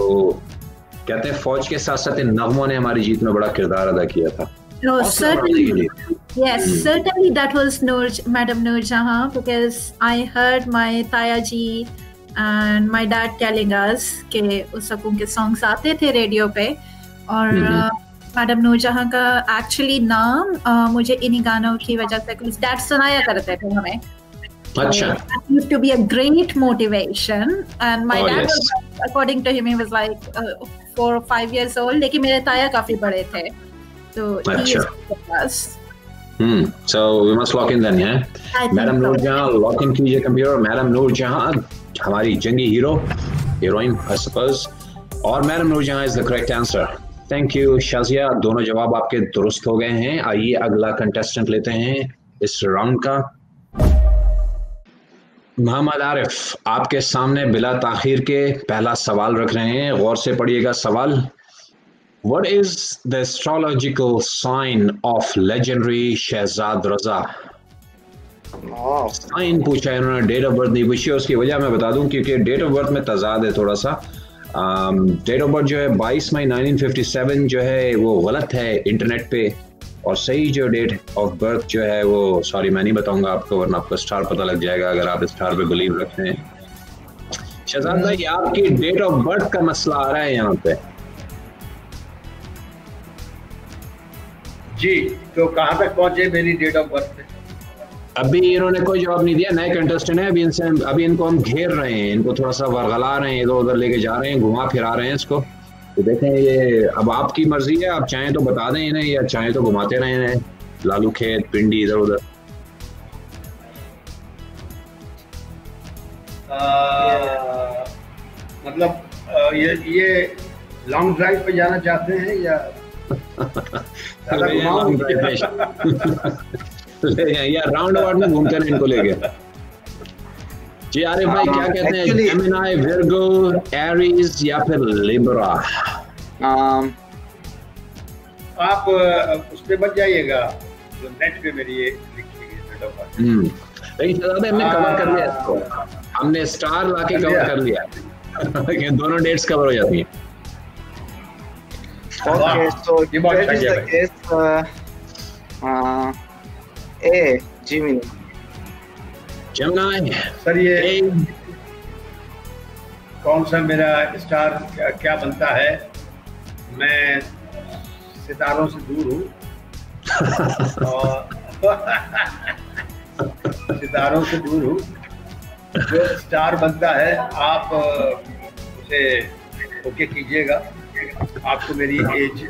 कहते हैं फौज के साथ साथ इन नगमों ने हमारी जीत में बड़ा किरदार अदा किया था। No, certainly. Yes, certainly that was Madam Noorjahan, because I heard my Taya ji and my dad telling us कि उस सब उनके songs आते थे रेडियो पे, और मैडम नूरजहां का एक्चुअली नाम मुझे इन्हीं गानों की वजह से कुछ डैड सुनाया करते थे हमें। अच्छा। That used to be a great motivation, and my dad was, according to him, he was like 4 or 5 years old, लेकिन मेरे ताया काफी बड़े थे, तो he is with us. So we must lock in then, yeah? Madam Noorjahan lock in कीजिए computer. Madam Noorjahan हमारी जंगी हीरोइन I suppose, और madam Noorjahan is the correct answer. Thank you Shazia, दोनों जवाब आपके दुरुस्त हो गए हैं। आइए अगला कंटेस्टेंट लेते हैं इस राउंड का। मोहम्मद आरिफ, आपके सामने बिला ताखीर के पहला सवाल रख रहे हैं, गौर से पढ़िएगा सवाल। What is the astrological sign of legendary Shahzad Raza? Sign पूछा है इन्होंने, डेट ऑफ बर्थ नहीं पूछी। उसकी वजह मैं बता दूं, क्योंकि डेट ऑफ बर्थ में तजाद है थोड़ा सा। डेट ऑफ बर्थ जो है 22 मई 1957 जो है वो गलत है इंटरनेट पे, और सही जो डेट ऑफ बर्थ जो है वो, सॉरी मैं नहीं बताऊंगा आपको, वरना आपको स्टार पता लग जाएगा अगर आप स्टार पे बिलीव रखते हैं। शहजाद भाई, आपकी डेट ऑफ बर्थ का मसला आ रहा है यहाँ पे। जी, तो कहाँ तक पहुंचे मेरी डेट ऑफ बर्थ पे? अभी इन्होंने कोई जवाब नहीं दिया, नए कंटेस्टेंट है। अभी इनको हम घेर रहे हैं, इनको थोड़ा सा वर्गला रहे हैं, इधर उधर लेके जा रहे हैं, घुमा फिरा रहे हैं इसको। तो देखें, ये अब आपकी मर्जी है, आप चाहें तो बता दें इन्हें, या चाहें तो घुमाते रहें इन्हें, लालू खेत पिंडी इधर उधर। मतलब ये लॉन्ग ड्राइव पे जाना चाहते हैं या या राउंड अबाउट में घूमते रहे इनको लेके। जी आरिफ भाई, क्या कहते हैं, जेमिनी, विर्गो, एरीज या फिर लिब्रा? आप उस पे बच जाइएगा जो नेट पे मेरी ये लिखी गई डेट ऑफ बर्थ। लेकिन शहजाद हमने कवर कर लिया इसको, हमने स्टार लाके कवर कर लिया कि दोनों डेट्स कवर हो जाती हैं। Okay, so that is the case. A, Gemini. Gemini. Sir ये कौन सा मेरा स्टार क्या बनता है? मैं सितारों से दूर हूँ और सितारों से दूर हूँ। जो स्टार बनता है आप उसे ओके कीजिएगा। आपको मेरी एज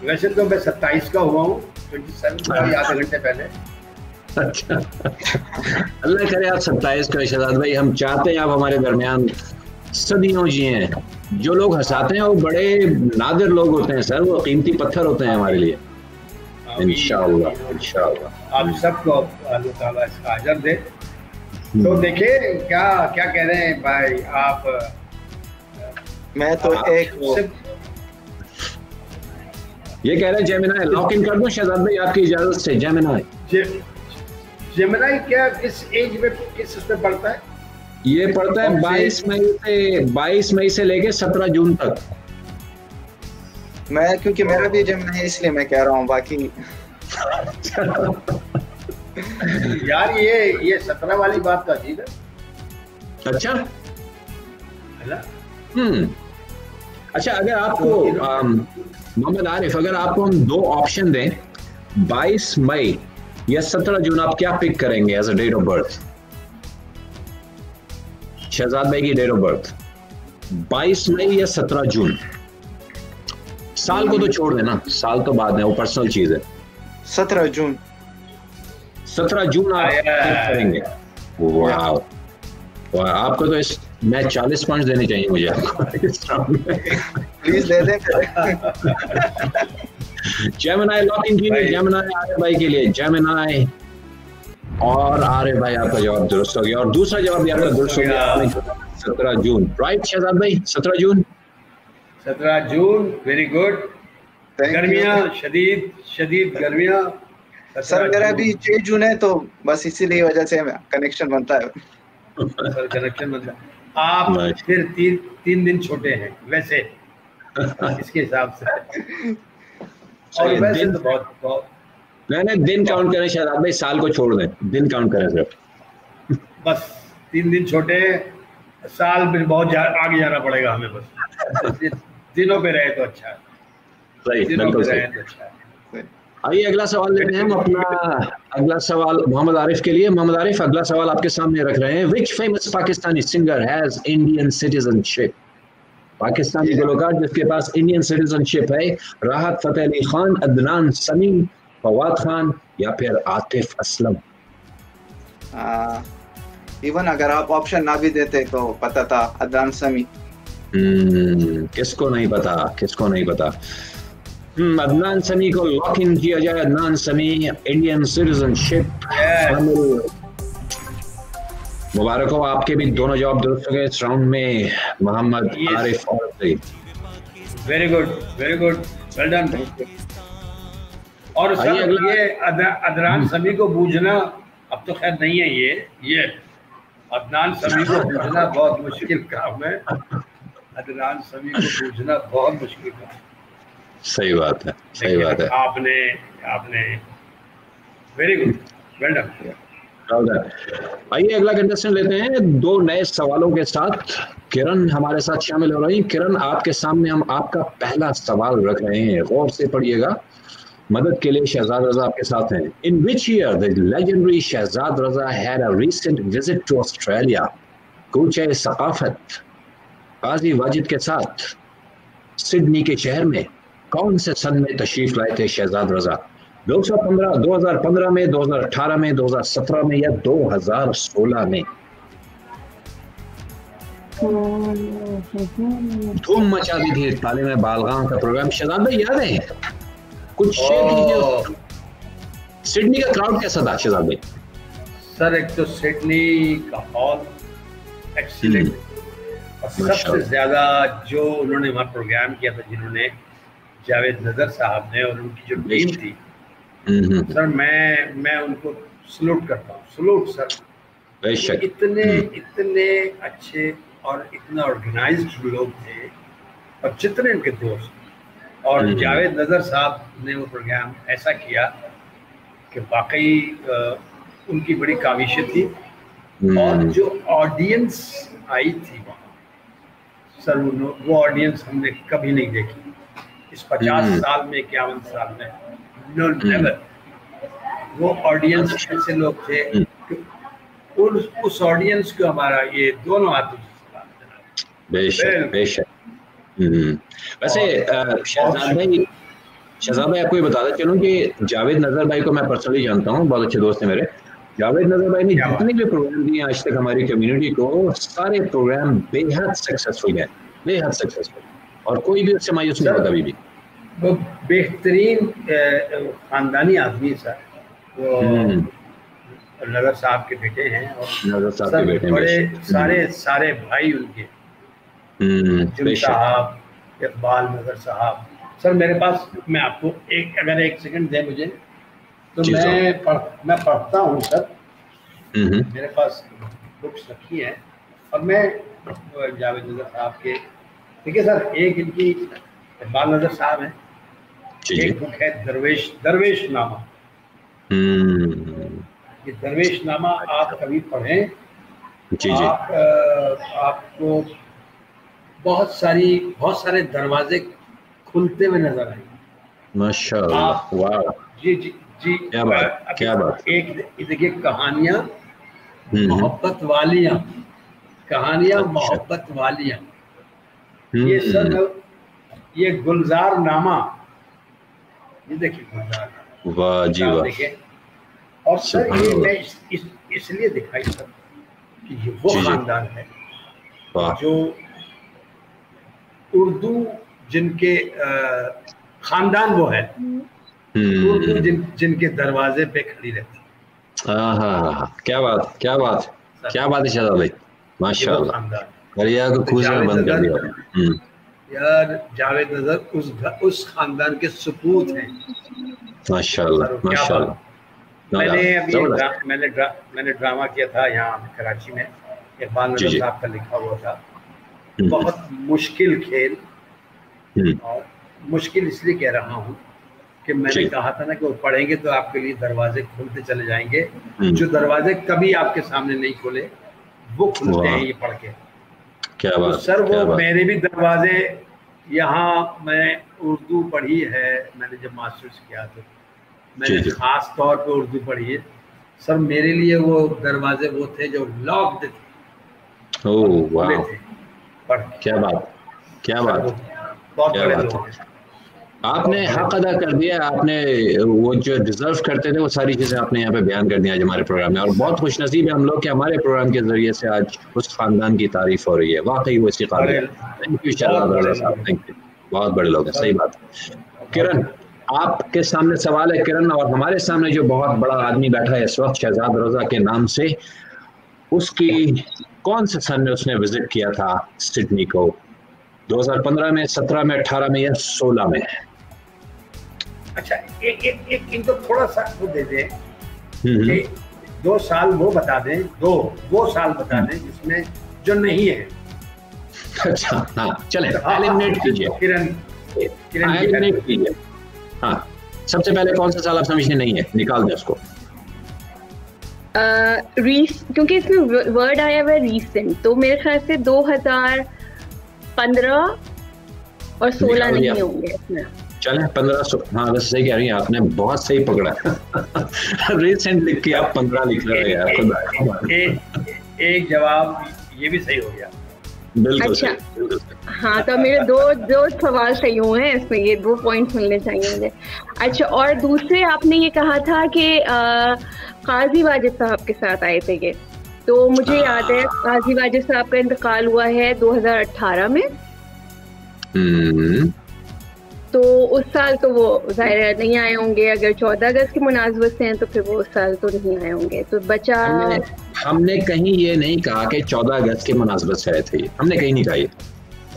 वैसे तो मैं 27 का हुआ हूँ, 27 का आधे घंटे पहले। अच्छा, अल्लाह करे आप 27 का। शहजाद भाई, हम चाहते हैं आप हमारे दरमियान सदियों जिए। जो लोग हंसाते हैं वो बड़े नादिर लोग होते हैं सर, वो कीमती पत्थर होते हैं हमारे लिए। इंशाअल्लाह इंशाअल्लाह आप सबको अल्लाह ताला इसका अजर दे। तो देखिए क्या क्या कह रहे हैं भाई आप? मैं तो एक ये कह रहे हैं जेमिनी। लॉक इन कर दूं शहजाद भाई आपकी इजाजत से? जेमिनी। जेमिनी क्या किस एज में किस उसमें पढ़ता है? ये पढ़ता है 22 मई से लेके 17 जून तक। मैं क्योंकि मेरा भी जेमिनी है इसलिए मैं कह रहा हूँ, बाकी यार ये 17 वाली बात तो अजीब है। अच्छा अच्छा, अगर आपको मोहम्मद आरिफ, अगर आपको हम दो ऑप्शन दें, 22 मई या 17 जून, आप क्या पिक करेंगे as a date of birth? Shahzad भाई की डेट ऑफ बर्थ 22 मई या 17 जून। साल को तो छोड़ देना, साल तो बाद में, वो पर्सनल चीज है। 17 जून। 17 जून आप पिक करेंगे? वाह, आपको तो मैं 40 पॉइंट देने चाहिए मुझे प्लीज दे दें। जेमिनी लॉकिंग कीजिए, जेमिनी आर्य भाई के लिए, जेमिनी और आर्य भाई आपका जवाब दुरुस्त हो गया और दूसरा जवाब भी आपका दुरुस्त हो गया। 17 जून, राइट शहजाद भाई? 17 जून, 17 जून, वेरी गुड। गर्मियाँ शदीद गर्मियाँ। सर मेरा भी 6 जून है तो बस इसीलिए वजह से कनेक्शन बनता है। सर कनेक्शन बनता है। आप फिर तीन दिन छोटे हैं वैसे इसके हिसाब से, और वैसे तो बहुत नहीं दिन काउंट करें शहजाद भाई, साल को छोड़ दें, दिन काउंट करें सिर्फ। बस 3 दिन छोटे, साल में बहुत आगे जाना पड़ेगा हमें, बस दिनों पे रहे तो अच्छा है। सही, बिल्कुल सही। आइए अगला सवाल लेते हैं हम अपना। अगला सवाल मोहम्मद आरिफ के लिए। मोहम्मद आरिफ, अगला सवाल आपके सामने रख रहे हैं। Which famous Pakistani singer has Indian citizenship? Pakistani गुलकार जिसके पास इंडियन सिटीजनशिप है, राहत फतेह अली खान, अदनान समी, फवाद खान या फिर आतिफ असलम? इवन अगर आप ऑप्शन ना भी देते तो पता था, अदनान समी। किसको नहीं पता, किसको नहीं पता। अदनान समी को लॉक इन किया जाए। अदनान समी इंडियन सिटीजनशिप। मुबारक हो, आपके भी दोनों जवाब दुरुस्त हो गए इस राउंड में, मोहम्मद आरिफ और Saeed. Very good, well done. और सर ये अदनान समी को बूझना अब तो खैर नहीं है, ये अदनान समी को बूझना बहुत मुश्किल काम है। अदनान समी को बूझना बहुत मुश्किल काम है। सही बात है, सही बात है। आपने वेरी गुड, वेल डन। आइए अगला कंटेस्टेंट लेते हैं 2 नए सवालों के साथ। किरण हमारे साथ शामिल हो रही। किरण, आपके सामने हम आपका पहला सवाल रख रहे हैं, गौर से पढ़िएगा। मदद के लिए शहजाद रजा आपके साथ हैं। In which year the legendary Shahzad Raza had a recent visit to Australia? कूचे सकाफत काजी वाजिद के साथ सिडनी के शहर में कौन से सन में तशरीफ लाए थे शहजाद रजा? 2015 में, 2018 में, 2017 में या 2016 में? धूम मचा दी थी तालीम बालगाम का प्रोग्राम। शहजाद भाई याद है? कुछ शेयर कीजिए। सिडनी का क्राउड कैसा था शहजाद भाई? सर एक तो सिडनी का हॉल एक्सीलेंट, और सबसे ज्यादा जो उन्होंने वहाँ प्रोग्राम किया था, जिन्होंने जावेद नजर साहब ने और उनकी जो टीम थी, सर मैं उनको सलूट करता हूँ। सलूट सर, बेशक। इतने अच्छे और इतना ऑर्गेनाइज्ड लोग थे, और जितने उनके दोस्त, और जावेद नजर साहब ने वो प्रोग्राम ऐसा किया कि वाकई उनकी बड़ी काविश थी। और जो ऑडियंस आई थी वहाँ, सर वो ऑडियंस हमने कभी नहीं देखी इस 50 साल में, 51 साल में। No never. वो ऑडियंस ऐसे लोग थे कि उस ऑडियंस को हमारा ये दोनों हाथों से बेशक बेशक। वैसे शहजाद भाई आपको ये बताता चलूं कि जावेद नजर भाई को मैं पर्सनली जानता हूँ, बहुत अच्छे दोस्त हैं मेरे। जावेद नजर भाई ने जितने भी प्रोग्राम दिए आज तक हमारी कम्युनिटी को, सारे प्रोग्राम बेहद सक्सेसफुल है, बेहद सक्सेसफुल, और कोई भी उससे मायूस नहीं होता। भी वो बेहतरीन खानदानी आदमी सर, वो नजर साहब के बेटे हैं, और नजर साहब के बेटे बड़े सारे भाई उनके, जुम साहब, इकबाल नजर साहब। सर मेरे पास, मैं आपको अगर एक सेकंड दे मुझे तो मैं पढ़ता हूँ सर। मेरे पास बुक्स रखी हैं और मैं जावेद नजर साहब के, ठीक है सर, एक इनकी इकबाल नजर साहब है, एक बुक है दरवेश नामा। ये दरवेश नामा आप कभी पढ़ें, आपको बहुत सारे दरवाजे खुलते हुए नजर आएंगे। माशाअल्लाह, वाह, जी जी जी, क्या बात। एक देखिए, कहानियां मोहब्बत वालियां, कहानियां मोहब्बत वालियां, ये सब, ये गुलजार नामा, ये देखिए गुलजार, वाह जी वाह। देखिए, और सर ये मैं इसलिए दिखाई सर कि ये वो खानदान है जो उर्दू जिनके खानदान वो है, उर्दू जिनके दरवाजे पे खड़ी रहती। क्या बात, क्या बात, क्या बात है शहजाद भाई, माशाल्लाह। करिया को खुश बंद कर दिया यार। जावेद नज़र उस खानदान के सपूत हैं, माशाल्लाह माशाल्लाह। मैंने ड्रामा किया था यहाँ कराची में, इकबाल नज़र साहब का लिखा हुआ था। बहुत मुश्किल खेल, और मुश्किल इसलिए कह रहा हूँ कि मैंने कहा था ना कि वो पढ़ेंगे तो आपके लिए दरवाजे खुलते चले जाएंगे। जो दरवाजे कभी आपके सामने नहीं खुले वो खुलते हैं ये पढ़ के। क्या बात, तो सर वो मेरे भी दरवाजे, यहाँ मैं उर्दू पढ़ी है, मैंने जब मास्टर्स किया तो मैंने खास तौर पे उर्दू पढ़ी है सर। मेरे लिए वो दरवाजे वो थे जो लॉक्ड थे। ओह वाह, क्या बात, क्या बात, बहुत क्या बात है। आपने हक अदा कर दिया, आपने वो जो डिजर्व करते थे वो सारी चीज़ें आपने यहाँ पे बयान कर दी आज हमारे प्रोग्राम में। और बहुत खुशनसीब है हम लोग कि हमारे प्रोग्राम के जरिए से आज उस खानदान की तारीफ हो रही है। वाकई वो इसी काबिल। थैंक यू शहजाद रज़ा साहब, थैंक यू, बहुत बड़े लोग हैं, सही बात है। किरण, आपके सामने सवाल है किरण, और हमारे सामने जो बहुत बड़ा आदमी बैठा है इस वक्त शहजाद रज़ा के नाम से, उसकी कौन से सन में उसने विजिट किया था सिडनी को? 2015 में, 17 में, 18 में या 16 में? अच्छा, एक इनको थोड़ा सा वो दे दें, 2 साल वो बता दें, दो साल बता दें जिसमें जो नहीं है। अच्छा हाँ, चलें एलिमिनेट कीजिए किरण, एलिमिनेट कीजिए। हाँ, सबसे पहले कौन सा साल आप समझने नहीं है, निकाल दें उसको। क्योंकि इसमें वर्ड आया हुआ है रीसेंट, तो मेरे ख्याल से 2015 और 16 नहीं होंगे इसमें। चलें 15, हाँ बस सही कह रही हैं आपने, बहुत सही पकड़ा। रिसेंट लिख के आप 15 लिख रहे हैं यार। एक जवाब ये भी सही हो गया। बिल्कुल अच्छा, बिल्कुल। हाँ तो मेरे दो सवाल सही हुए हैं इसमें, ये 2 पॉइंट्स मिलने चाहिए मुझे। अच्छा, और दूसरे आपने ये कहा था कि काजी वाजिद साहब के साथ आए थे ये, तो मुझे याद है काजी वाजिद साहब का इंतकाल हुआ है 2018 में। तो उस साल तो वो जाहिर नहीं आए होंगे, अगर 14 अगस्त की मुनासबत से हैं तो फिर वो उस साल तो नहीं आए होंगे। तो बचा, हमने कहीं ये नहीं कहा कि 14 अगस्त की मुनासबत से आए थे, हमने कहीं नहीं कहा ये।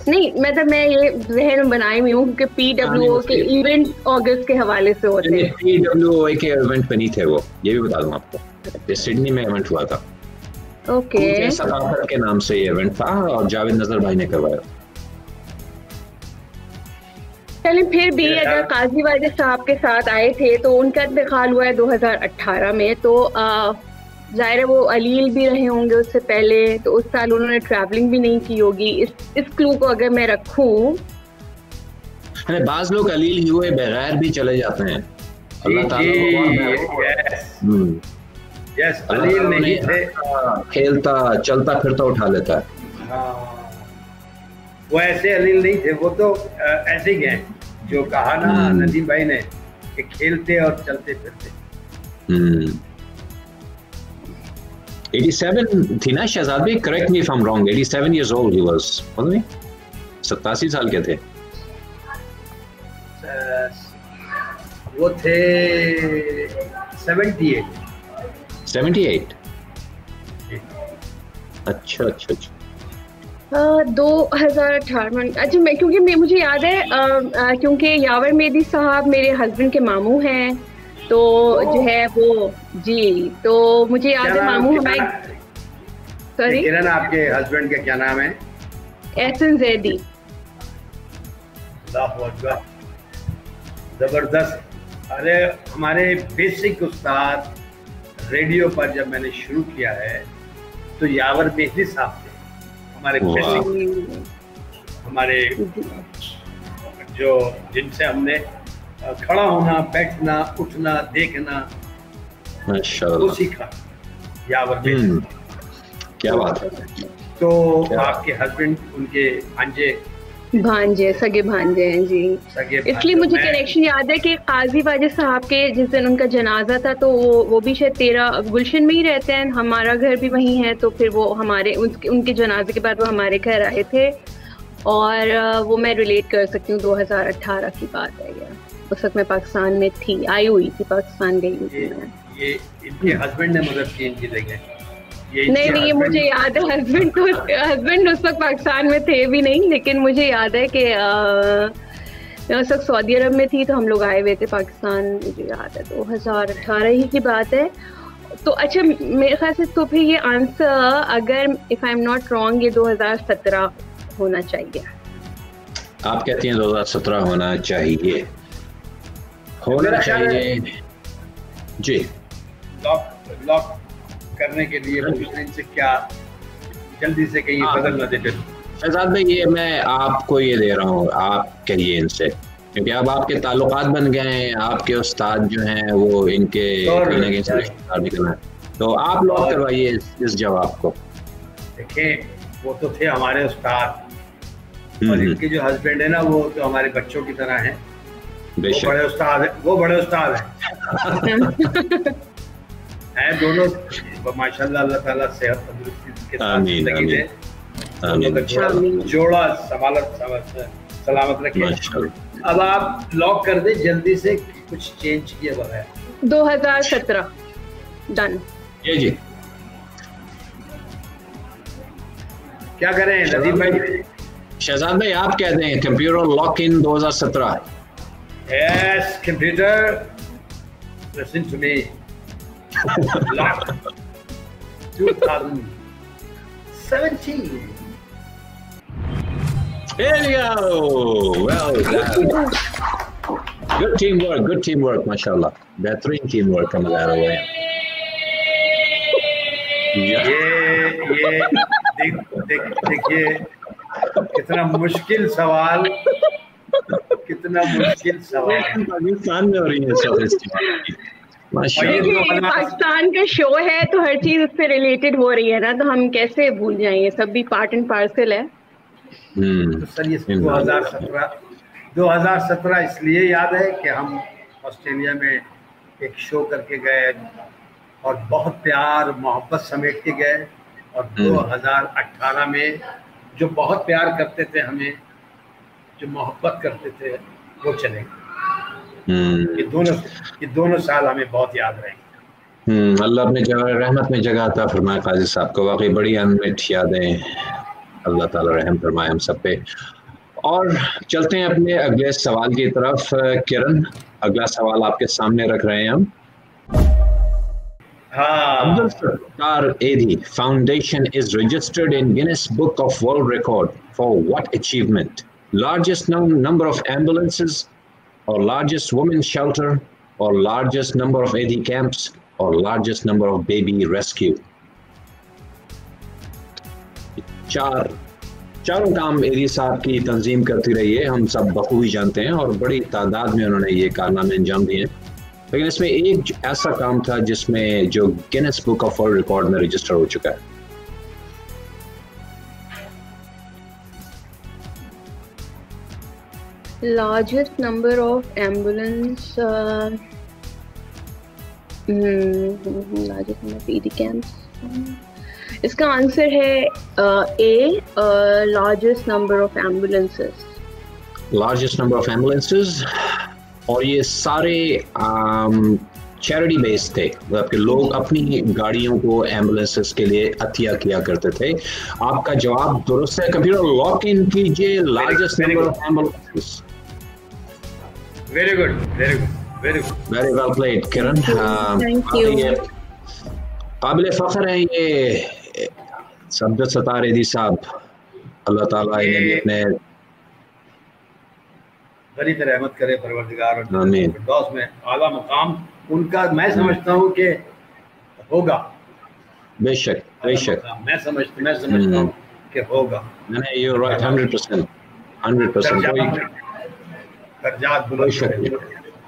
नहीं, मतलब मैं ये जहन में बनाई हुई हूँ क्योंकि PWO के इवेंट अगस्त के हवाले से होते हैं। PWO के इवेंट पे नहीं थे वो, ये भी बता दूं आपको, ये सिडनी में इवेंट हुआ था। ओके, सकाफत के नाम से ये इवेंट था और जावेद नजर भाई ने करवाया। चलिए, फिर भी अगर काजी वाजिद साहब के साथ आए थे तो उनका इंतकाल हुआ है 2018 में, तो जाहिर है वो अलील भी रहे होंगे उससे पहले, तो उस साल उन्होंने ट्रैवलिंग भी नहीं की होगी। इस क्लू को अगर मैं रखूं, अरे बाज लोग अलील ही हुए बगैर भी चले जाते हैं। अल्लाह ताला अलील नहीं थे, खेलता चलता फिरता उठा लेता है। वो ऐसे अलील नहीं थे, वो तो ऐसे ही गए जो कहा ना नदीम भाई ने कि खेलते और चलते फिरते। 87 थी ना शहजाद भाई, correct me if I am wrong, 87 years old he was, wasn't he? 87 साल के थे वो थे 78। अच्छा 2018 में। अच्छा, मैं क्योंकि मुझे याद है क्योंकि यावर मेहदी साहब मेरे हस्बैंड के मामू हैं, तो जो है वो जी, तो मुझे याद है मामू हमारे, सॉरी किरण, आपके हस्बैंड का क्या नाम है? एहसन जैदी। जबरदस्त। अरे हमारे बेसिक उस्ताद रेडियो पर जब मैंने शुरू किया है तो यावर मेहदी साहब थे हमारे बेसिक, हमारे जो जिनसे हमने खड़ा होना, बैठना, उठना, देखना वो सीखा, यावर मेहदी। क्या बात है। तो आपके हस्बैंड, उनके भांजे भांजे, सगे भांजे हैं जी। इसलिए मुझे कनेक्शन याद है कि काजी वाजिद साहब के जिस दिन उनका जनाजा था तो वो भी शायद 13 गुलशन में ही रहते हैं, हमारा घर भी वहीं है, तो फिर वो हमारे उनके जनाजे के बाद वो हमारे घर आए थे और वो मैं रिलेट कर सकती हूँ। 2018 की बात है, उस वक्त मैं पाकिस्तान में थी, आई हुई थी, पाकिस्तान गई हुई थी मैं। ये इनके हस्बैंड ने मदद की इनकी जगह। नहीं, ये मुझे याद है, हस्बैंड उस वक्त पाकिस्तान में थे भी नहीं, लेकिन मुझे याद है कि मैं उस वक्त सऊदी अरब में थी तो हम लोग आए हुए थे पाकिस्तान, मुझे याद है 2018 ही की बात है। तो अच्छा, मेरे ख्याल से तो फिर ये आंसर, अगर if I am not wrong, ये 2017 होना चाहिए। आप कहती हैं 2017 होना चाहिए? होना चाहिए जी। लॉक करने के लिए इनसे क्या जल्दी से कहीं बदल न दे। शहजाद भाई, ये मैं आपको ये दे रहा हूँ, आप कहिए इनसे, क्योंकि अब आपके ताल्लुकात बन गए हैं, आपके उस्ताद जो हैं वो इनके निकलना है, तो आप लॉक करवाइए इस जवाब को। देखें, वो तो थे हमारे उस्ताद और इनके जो हस्बैंड है ना, वो तो हमारे बच्चों की तरह हैं। वो बड़े उस्ताद हैं, वो बड़े उस्ताद हैं दोनों माशाल्लाह। अल्लाह ताला सेहत तंदुरुस्ती के साथ जिंदगी दे, जोड़ा सलामत रखे। अब आप लॉक कर दें जल्दी से, कुछ चेंज किए बगैर। 2017 डन। ये जी, क्या करें नदीम भाई? शहजाद भाई आप कह दें computer lock in 2017। Yes computer, listen to me, lock 2017। There you go. Well done. Good teamwork, माशाल्लाह। बेहतरीन teamwork का मज़ा हुआ है। ये देखिए कितना मुश्किल सवाल पाकिस्तान में हो रही है। पाकिस्तान का शो है तो हर चीज उससे रिलेटेड हो रही है ना, तो हम कैसे भूल जाएंगे, सब भी पार्ट एंड पार्सल है। तो सर, ये 2017 इसलिए याद है कि हम ऑस्ट्रेलिया में एक शो करके गए और बहुत प्यार मोहब्बत समेट के गए, और 2018 में जो बहुत प्यार करते थे हमें, जो मोहब्बत करते थे, वो चले गए। ये दोनों साल हमें बहुत याद रहेंगे। अल्लाह अपने रहमत में जगह अता फरमाए काजी साहब को, वाकई बड़ी अनमिट यादें, अल्लाह ताला रहम फरमाए हम सब पे। और चलते हैं अपने अगले सवाल की तरफ। किरण, अगला सवाल आपके सामने रख रहे हैं हम। Abdul Sattar Edhi Foundation is registered in Guinness Book of World Record for what achievement? Largest number of ambulances, or largest women's shelter, or largest number of Edhi camps, or largest number of baby rescue? चारों काम AD साहब की तंजीम करती रही है, हम सब बखूबी जानते हैं, और बड़ी तादाद में उन्होंने ये कारनामे अंजाम दिए। लेकिन इसमें एक ऐसा काम था जिसमें जो Guinness book of world record में रजिस्टर हो चुका है। Largest number of ambulance, largest number of Edhi camps. इसका आंसर है A, largest number of ambulances. Largest number of ambulances, और ये सारे चैरिटी बेस्ड थे, मतलब कि लोग अपनी गाड़ियों को एम्बुलेंसेस के लिए अतिया किया करते थे। आपका जवाब दुरुस्त है, कंप्यूटर लॉक इन कीजिए largest number of ambulances. Very good, very good, very good, very well played Kiran. Thank you. काबिल फख्र है ये अब्दुल सत्तार एदी साहब, अल्लाह ताला इन्हें भी अपने बड़ी रहमत करे परवरदिगार, और फिरदौस में आला मकाम उनका मैं समझता हूँ कि होगा। बेशक बेशक, मैं समझता हूँ कि होगा। नहीं, यू राइट, 100%।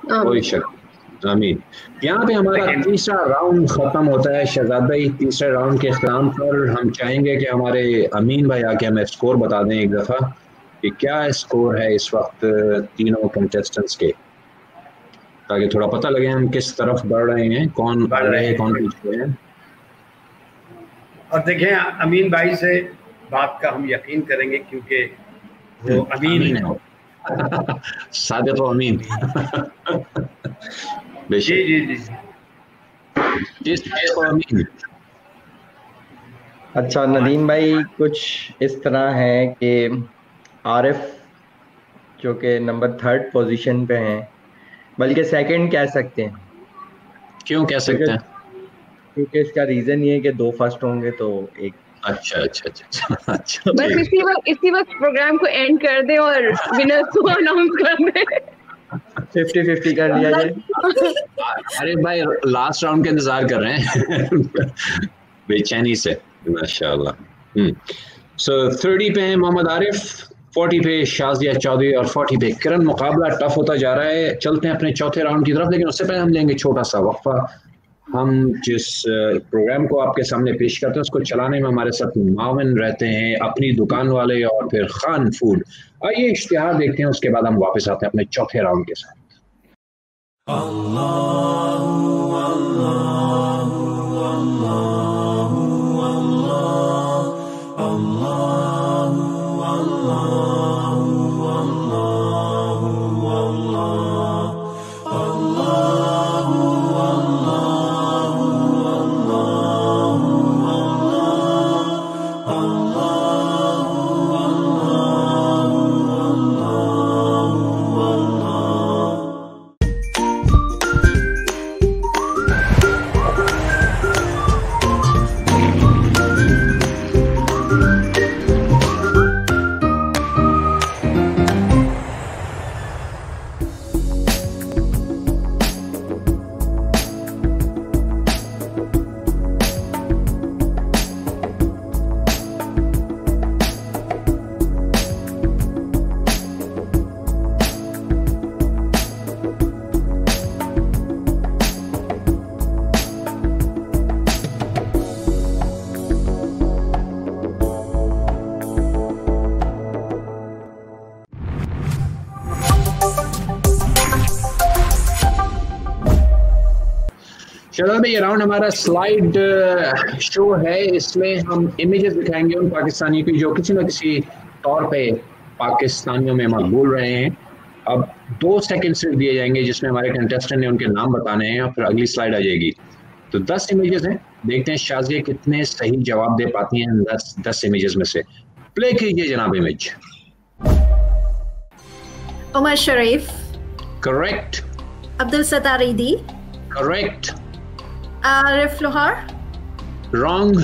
कोई शक, आमीन। यहाँ पे हमारा तीसरा राउंड खत्म होता है शहजाद भाई। तीसरे राउंड के इख्तिताम पर हम चाहेंगे कि हमारे अमीन भाई आके हमें स्कोर बता दें एक दफ़ा। कि क्या स्कोर है इस वक्त तीनों कंटेस्टेंट्स के, ताकि थोड़ा पता लगे हम किस तरफ बढ़ रहे हैं, कौन आगे है कौन पीछे है। और देखें, अमीन भाई से बात का हम यकीन करेंगे क्योंकि वो अमीन है। सादिक व अमीन। जी जी जी जी सादिक व अमीन। अच्छा नदीम भाई, कुछ इस तरह है कि आरिफ जो कि नंबर 3rd पोजीशन पे हैं, बल्कि सेकंड कह सकते हैं। क्यों कह सकते हैं? क्योंकि इसका रीजन ये है कि 2 फर्स्ट होंगे तो एक। अच्छा अच्छा अच्छा अच्छा। बस इसी वक्त प्रोग्राम को एंड कर दे और विनर्स को अनाउंस कर दे। 50-50 कर लिया जाए। अरे भाई लास्ट राउंड का इंतजार कर रहे हैं बेचैनी से। माशाल्लाह। सो 30 पे है मोहम्मद आरिफ, 40 पे शाजिया चौधरी और 40 पे किरण। मुकाबला टफ होता जा रहा है। चलते हैं अपने चौथे राउंड की तरफ, लेकिन उससे पहले हम लेंगे छोटा सा वक्फा। हम जिस प्रोग्राम को आपके सामने पेश करते हैं उसको चलाने में हमारे साथ मावन रहते हैं अपनी दुकान वाले और फिर खान फूड। आइए इश्तिहार देखते हैं, उसके बाद हम वापस आते हैं अपने चौथे राउंड के साथ। चलो भाई, ये राउंड हमारा स्लाइड शो है। इसमें हम इमेजेस दिखाएंगे उन पाकिस्तानियों की जो किसी न किसी तौर पे पाकिस्तानियों में मकबूल रहे हैं। अब 2 सेकंड सिर्फ दिए जाएंगे जिसमें हमारे कंटेस्टेंट ने उनके नाम बताने हैं और फिर अगली स्लाइड आ जाएगी। तो 10 इमेजेस हैं, देखते हैं शाजिया कितने सही जवाब दे पाती हैं 10 इमेजेस में से। प्ले कीजिए जनाब image. Umar Sharif, correct. Abdul Sattar Edhi, correct. Arif Lohar, wrong.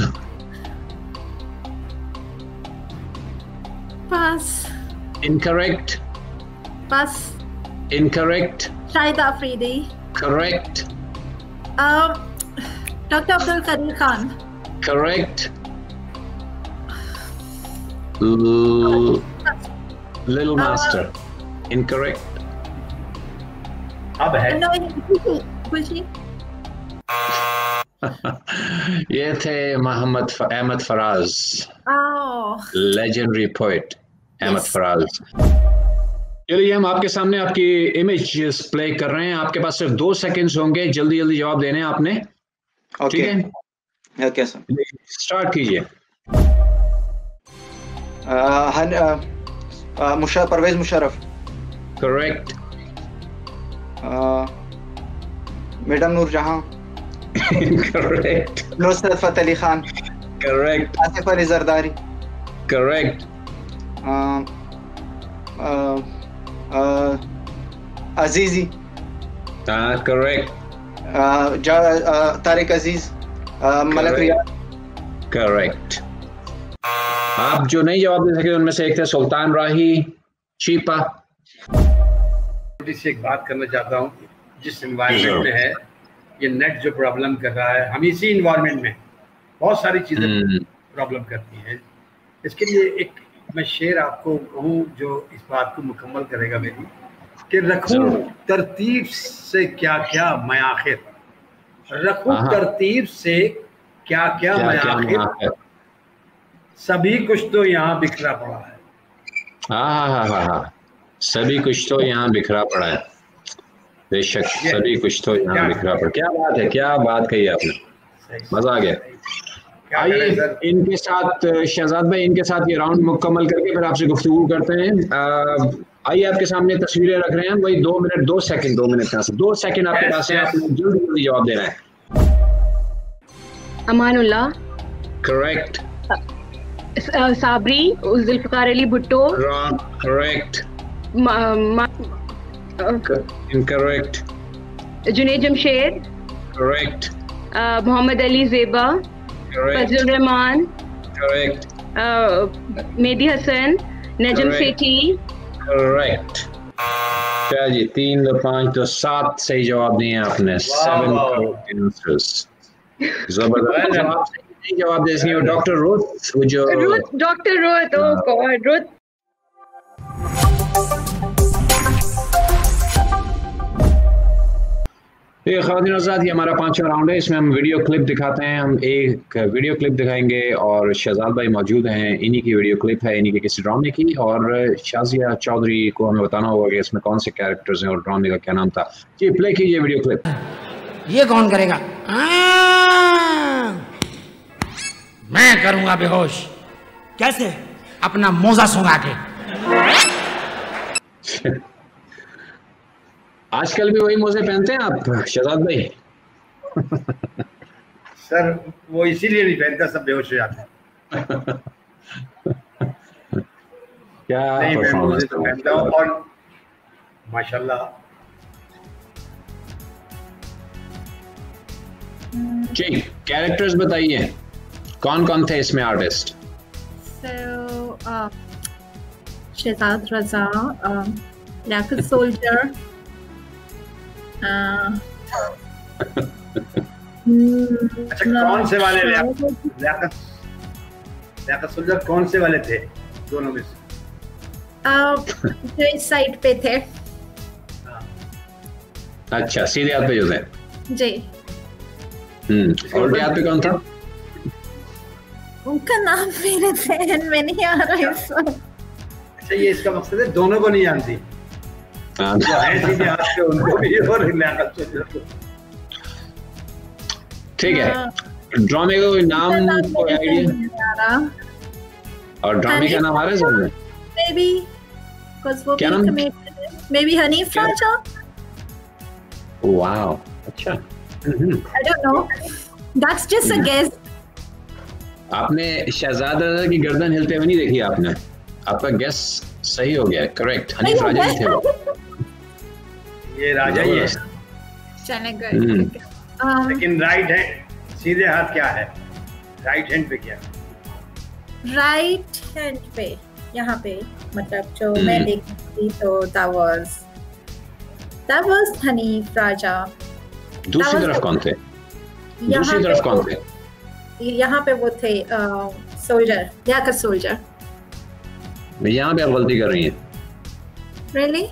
Pass, incorrect. Pass, incorrect. Shahid Afridi, correct. Doctor Abdul Karim Khan, correct. Little master, incorrect. अब है खुशी, ये थे मोहम्मद अहमद फराज, लेजेंडरी पोएट अहमद फराज। चलिए हम आपके सामने आपकी इमेज प्ले कर रहे हैं। आपके पास सिर्फ 2 सेकंड्स होंगे, जल्दी जल्दी जवाब देने हैं आपने। ठीक है, ओके सर, स्टार्ट कीजिए। Pervez Musharraf, correct. Madam Noorjahan, correct. Nusrat Fateh Ali Khan, correct. Asif Ali Zardari, correct. Azizi, correct. Tariq Aziz, Malik Riaz, correct. आप जो नहीं जवाब दे सके उनमें से एक थे सुल्तान राही चीपा। छोटी सी एक बात करना चाहता हूँ, जिस एनवायरनमेंट में है ये नेट जो प्रॉब्लम कर रहा है, हम इसी इन्वायरमेंट में बहुत सारी चीजें प्रॉब्लम करती हैं। इसके लिए एक मैं शेर आपको कहूँ जो इस बात को मुकम्मल करेगा मेरी, कि रखूं तरतीब से क्या क्या मैं आखिर, रखूं तरतीब से क्या क्या मैं आखिर, सभी कुछ तो यहाँ बिखरा पड़ा है। हाँ, सभी कुछ तो यहाँ बिखरा पड़ा है, बेशक सभी कुछ तो यहाँ बिखरा पड़ा। क्या बात कही आपने, मजा आ गया। आइए इनके साथ शहजाद भाई, इनके साथ ये राउंड मुकम्मल करके फिर आपसे गुफ्तगू करते हैं। आइए आपके सामने तस्वीरें रख रहे हैं, वही 2 मिनट 2 सेकंड 2 मिनट का 2 सेकंड आपके पास है, आपको जल्दी जल्दी जवाब देना है। Amanullah correct. Sabri Zulfikar Ali Bhutto correct. Incorrect. Junaid Jamshed correct. Mohammad Ali Zeba, Fazal Rehman correct, Mehdi Hasan, Najam Sethi correct. क्या जी 3 2 5 2 7 सही जवाब दिए आपने, 7 आंसर्स। जबरदस्त जवाब दे इसके। डॉक्टर रोथ, वो जो डॉक्टर रोथ, ओह गॉड रोथ। ये ख़वातीन हज़रात, ये हमारा 5वां राउंड है, इसमें हम वीडियो क्लिप दिखाते हैं। हम एक वीडियो क्लिप दिखाएंगे और शहजाद भाई मौजूद हैं, इन्हीं की वीडियो क्लिप है, इन्हीं के किसी ड्रामे की, और शाजिया चौधरी को हमें बताना होगा कि इसमें कौन से कैरेक्टर्स हैं और ड्रामे का क्या नाम था। जी प्ले कीजिए वीडियो क्लिप। ये कौन करेगा? मैं करूंगा बेहोश। कैसे? अपना मोजा सुंघा के। आजकल भी वही मोजे पहनते हैं आप शहजाद भाई? सर वो इसीलिए नहीं पहनता, सब बेहोश हो जाते हैं। क्या नहीं, मैं मोजे तो पहनता हूँ और माशाल्लाह। जी कैरेक्टर्स बताइए, कौन कौन थे इसमें आर्टिस्ट? शहजाद रजा, लियाकत सोल्जर, अच्छा कौन से वाले लियाकत सोल्जर कौन से वाले थे दोनों में से? जो इस साइड पे थे। अच्छा सीधे हाथ पे जो थे जी। उल्टे हाथ पे कौन था? उनका नाम मेरे ध्यान में नहीं आ रहा इस वक्त। अच्छा ये इसका मकसद है दोनों को नहीं जानती, जो है सीधे हाथ पे उनको भी और लियाकत सोल्जर को। ठीक है, ड्रामे का कोई नाम, कोई आइडिया? और ड्रामे का नाम आ रहा है समझ में? Maybe, because वो क्या नाम? Maybe हनीफ राजा। Wow, अच्छा। I don't know. That's just a guess. आपने शहजाद रजा की गर्दन हिलते हुए नहीं देखी आपने? आपका गेस सही हो गया, करेक्ट। हनीफ राजा ही थे वो। ये राजा ही है। चले गए। लेकिन राइट हैंड सीधे हाथ क्या है? राइट हैंड पे क्या है? राइट हैंड पे यहाँ पे मतलब जो मैं देखी थी तो that was हनीफ राजा। दूसरी तरफ कौन थे? दूसरी तरफ कौन थे? यहाँ पे वो थे सोल्जर, लियाकत सोल्जर। यहाँ पे आप गलती कर रही हैं। Really?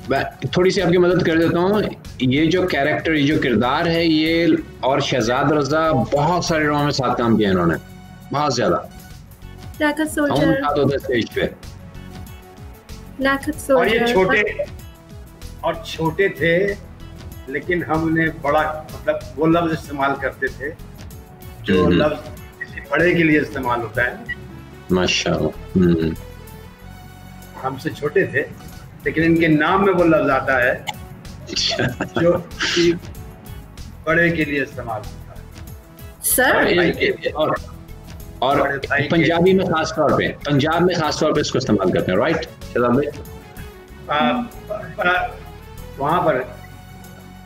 मैं थोड़ी सी आपकी मदद कर देता हूँ। ये जो कैरेक्टर, ये जो किरदार है, ये और शहजाद रजा बहुत सारे ड्रामे में साथ काम किया इन्होंने, बहुत ज्यादा। लियाकत सोल्जर साथ होते स्टेज पे। लियाकत सोल्जर। और ये छोटे थे, लेकिन हमने बड़ा मतलब वो लफ्ज इस्तेमाल करते थे जो लफ्ज किसी बड़े के लिए इस्तेमाल होता है। माशाअल्लाह। हमसे छोटे थे लेकिन इनके नाम में वो लफ्ज आता है जो किसी बड़े के लिए इस्तेमाल होता है। सर और पंजाबी में खास तौर पे, पंजाब में खास तौर पे इसको इस्तेमाल करते हैं, राइट शहजाद भाई? वहाँ पर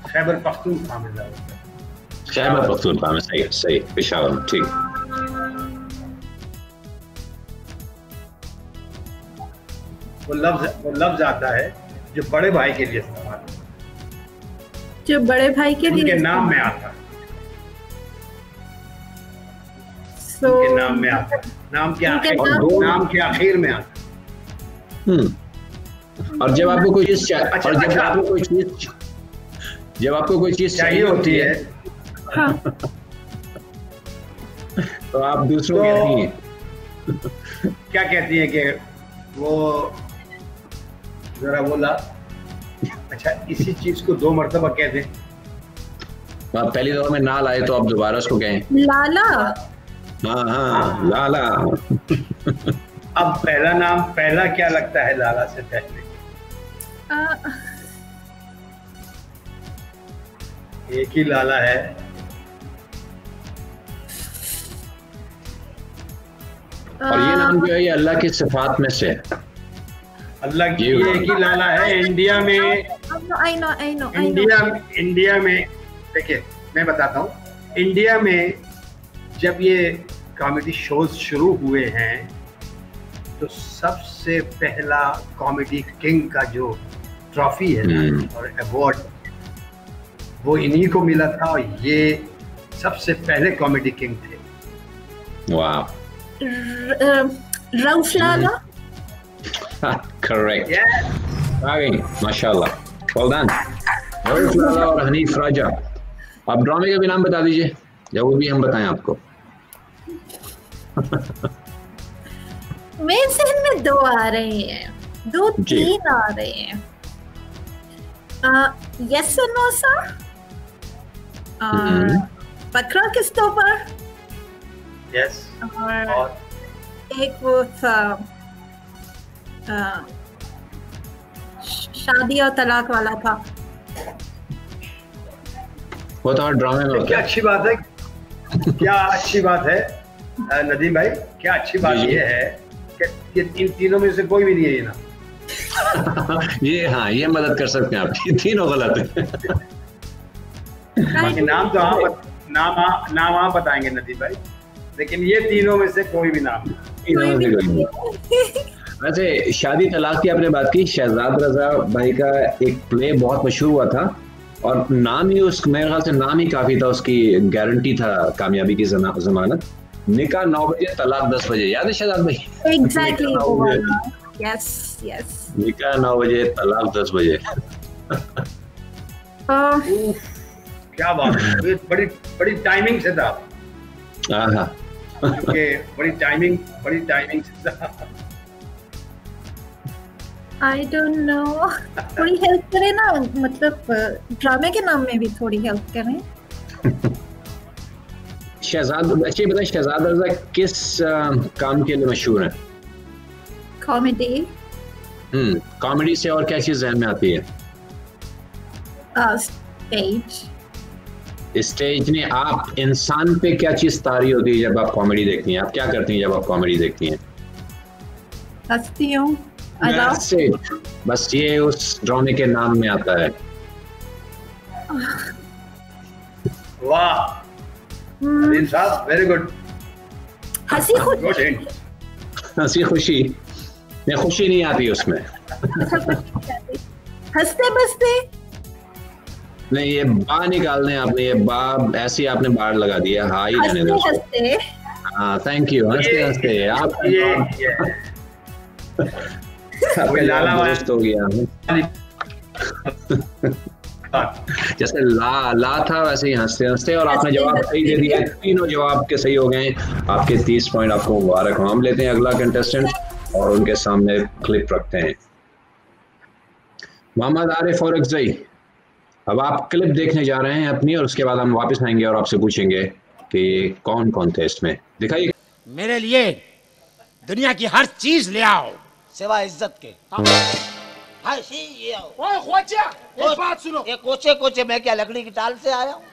खैबर पख्तूनख्वा में ज़्यादा होता है। खैबर पख्तूनख्वा में, सही पेशावर में, ठीक। वो लफ्ज आता है जो बड़े भाई के लिए इस्तेमाल होता है, जो बड़े भाई के लिए उनके नाम में आता है। उनके नाम में आता है, नाम के आखिर में आता है। और जब आपको कोई चीज जब आपको कोई चीज चाहिए होती है, हाँ। तो आप दूसरों कहती हैं क्या कहती हैं कि वो जरा बोला, अच्छा इसी चीज को 2 मरतबा कह दें। आप पहली दफा में ना लाए तो आप दोबारा उसको कहें। लाला। हाँ लाला। अब पहला नाम, पहला क्या लगता है लाला से पहले? एक ही लाला है। और ये नाम जो है ये अल्लाह की सिफात में से अल्लाह की एक ही लाला है इंडिया में। इंडिया में देखिए मैं बताता हूँ, इंडिया में जब ये कॉमेडी शोज शुरू हुए हैं तो सबसे पहला कॉमेडी किंग का जो ट्रॉफी है और अवार्ड वो इन्हीं को मिला था, और ये सबसे पहले कॉमेडी किंग थे। वाह। रऊफ लाला। करेक्ट। माशाल्लाह, वेल डन। रऊफ लाला और हनीफ राजा। आप ड्रामे का भी नाम बता दीजिए या वो भी हम बताएं आपको? मेरे जहन में 2 आ रहे हैं, 2-3 आ रहे हैं। यस और नो सर, बकरा किस्तों पर, यस, और एक वो था शादी और तलाक वाला था। वो तो ड्रामे में। क्या अच्छी बात है, क्या अच्छी बात है नदीम भाई, क्या अच्छी बात ये है कि इन तीनों में से कोई भी नहीं है ये नाम। ये हाँ, ये मदद कर सकते हैं आप, ये तीनों गलत है। बाकी नाम तो नाम आप बताएंगे नदीम भाई, लेकिन ये तीनों में से कोई भी नाम नहीं। वैसे शादी तलाक की आपने बात की, शहजाद रजा भाई का एक प्ले बहुत मशहूर हुआ था और नाम ही उस मेरे ख्याल से नाम ही काफी था, उसकी गारंटी था कामयाबी की जमानत। निकाह 9 बजे तलाक 10 बजे, याद है शहजाद भाई? एग्जैक्टली। Yes yes. निकाह 9 बजे तलाक 10 बजे। क्या बात है, बड़ी टाइमिंग से था। हाँ, बड़ी टाइमिंग से था। I don't know, थोड़ी हेल्प करें ना, मतलब ड्रामे के नाम में भी थोड़ी हेल्प करें। शहजाद, अच्छी बताइए शहजाद रजा किस काम के लिए मशहूर है? कॉमेडी। कॉमेडी से और क्या चीज जहन में आती है? स्टेज ने आप इंसान पे क्या चीज तारी होती है जब आप कॉमेडी देखती हैं? आप क्या करती हैं जब आप कॉमेडी देखती हैं? हंसती हूँ। बस ये उस ड्रामे के नाम में आता है। वाह अनिल साहब, वेरी गुड। हंसी खुशी। हंसी खुशी में खुशी नहीं आती उसमें। हंसते बसते नहीं, ये बा निकालने आपने, ये बा ऐसे आपने बाहर लगा दिया। हाँ ही रहने दो। हंसते। हाँ थैंक यू। हंसते हंसते आप दोस्त हो गया। जैसे ला था वैसे ही हंसते हंसते, और आपने जवाब सही दे दिया। तीनों जवाब के सही हो गए। आपके 30 पॉइंट आपको मुबारक। हम लेते हैं अगला कंटेस्टेंट और उनके सामने क्लिप रखते हैं। मोहम्मद आरिफ और अक्जई, अब आप क्लिप देखने जा रहे हैं अपनी, और उसके बाद हम वापस आएंगे और आपसे पूछेंगे कि कौन कौन थे इसमें। दिखाइए। मेरे लिए दुनिया की हर चीज ले आओ सिवाय इज्जत के। ओए ख्वाजा, एक बात सुनो। ये कोचे मैं क्या लकड़ी की टाल से आया हूँ?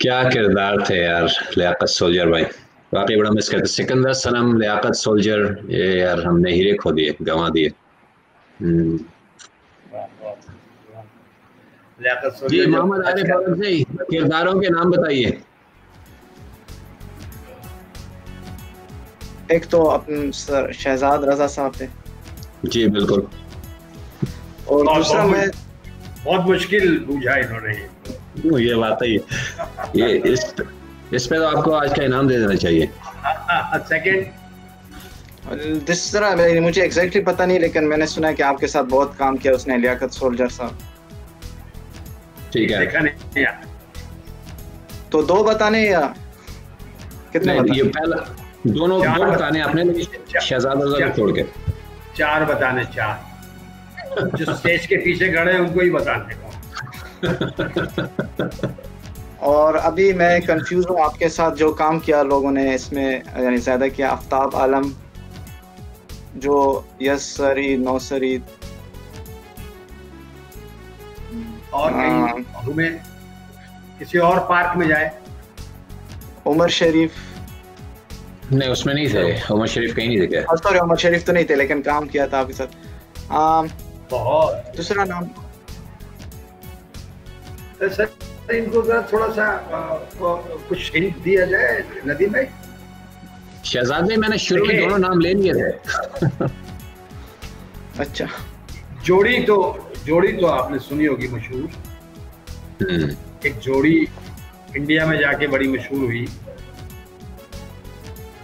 क्या किरदार थे यार लियाकत सोल्जर भाई, वाकई बड़ा मिस करते। सिकंदर सनम, लियाकत सोल्जर, ये यार हमने हीरे खो दिए, गंवा दिए। जी मोहम्मद आरिफ और अक्जई, किरदारों के नाम बताइए। एक तो अपने सर शहजाद रजा साहब थे। जी बिल्कुल। और दूसरा मैं बहुत मुश्किल पूछा इन्होंने। ये बात है, ये इस पे तो आपको आज का इनाम दे देना चाहिए। सेकंड दूसरा मुझे एग्जैक्टली पता नहीं, लेकिन मैंने सुना कि आपके साथ बहुत काम किया उसने, लियाकत सोल्जर साहब। ठीक है। तो 2 बताने या कितने बताने? ये पहला दोनों 2 बताने आपने, शहजाद को छोड़ के 4 बताने, 4 जो स्टेज के पीछे खड़े हैं उनको ही बताने को। और अभी मैं कंफ्यूज हूँ, आपके साथ जो काम किया लोगों ने इसमें यानी ज्यादा किया, आफ्ताब आलम जो यस सरी नो सरी और कहीं घूमे, किसी और पार्क में जाए। उमर शरीफ नहीं, उसमें नहीं थे, उमर शरीफ कहीं नहीं दिखे। सॉरी, उमर शरीफ तो नहीं थे लेकिन काम किया था आपके साथ। बहुत। दूसरा नाम सर, इनको थोड़ा सा कुछ हिंट दिया जाए नदीम भाई। शहजाद भाई मैंने शुरू में दोनों नाम ले लिए थे। अच्छा, जोड़ी तो आपने सुनी होगी मशहूर। एक जोड़ी इंडिया में जाके बड़ी मशहूर हुई,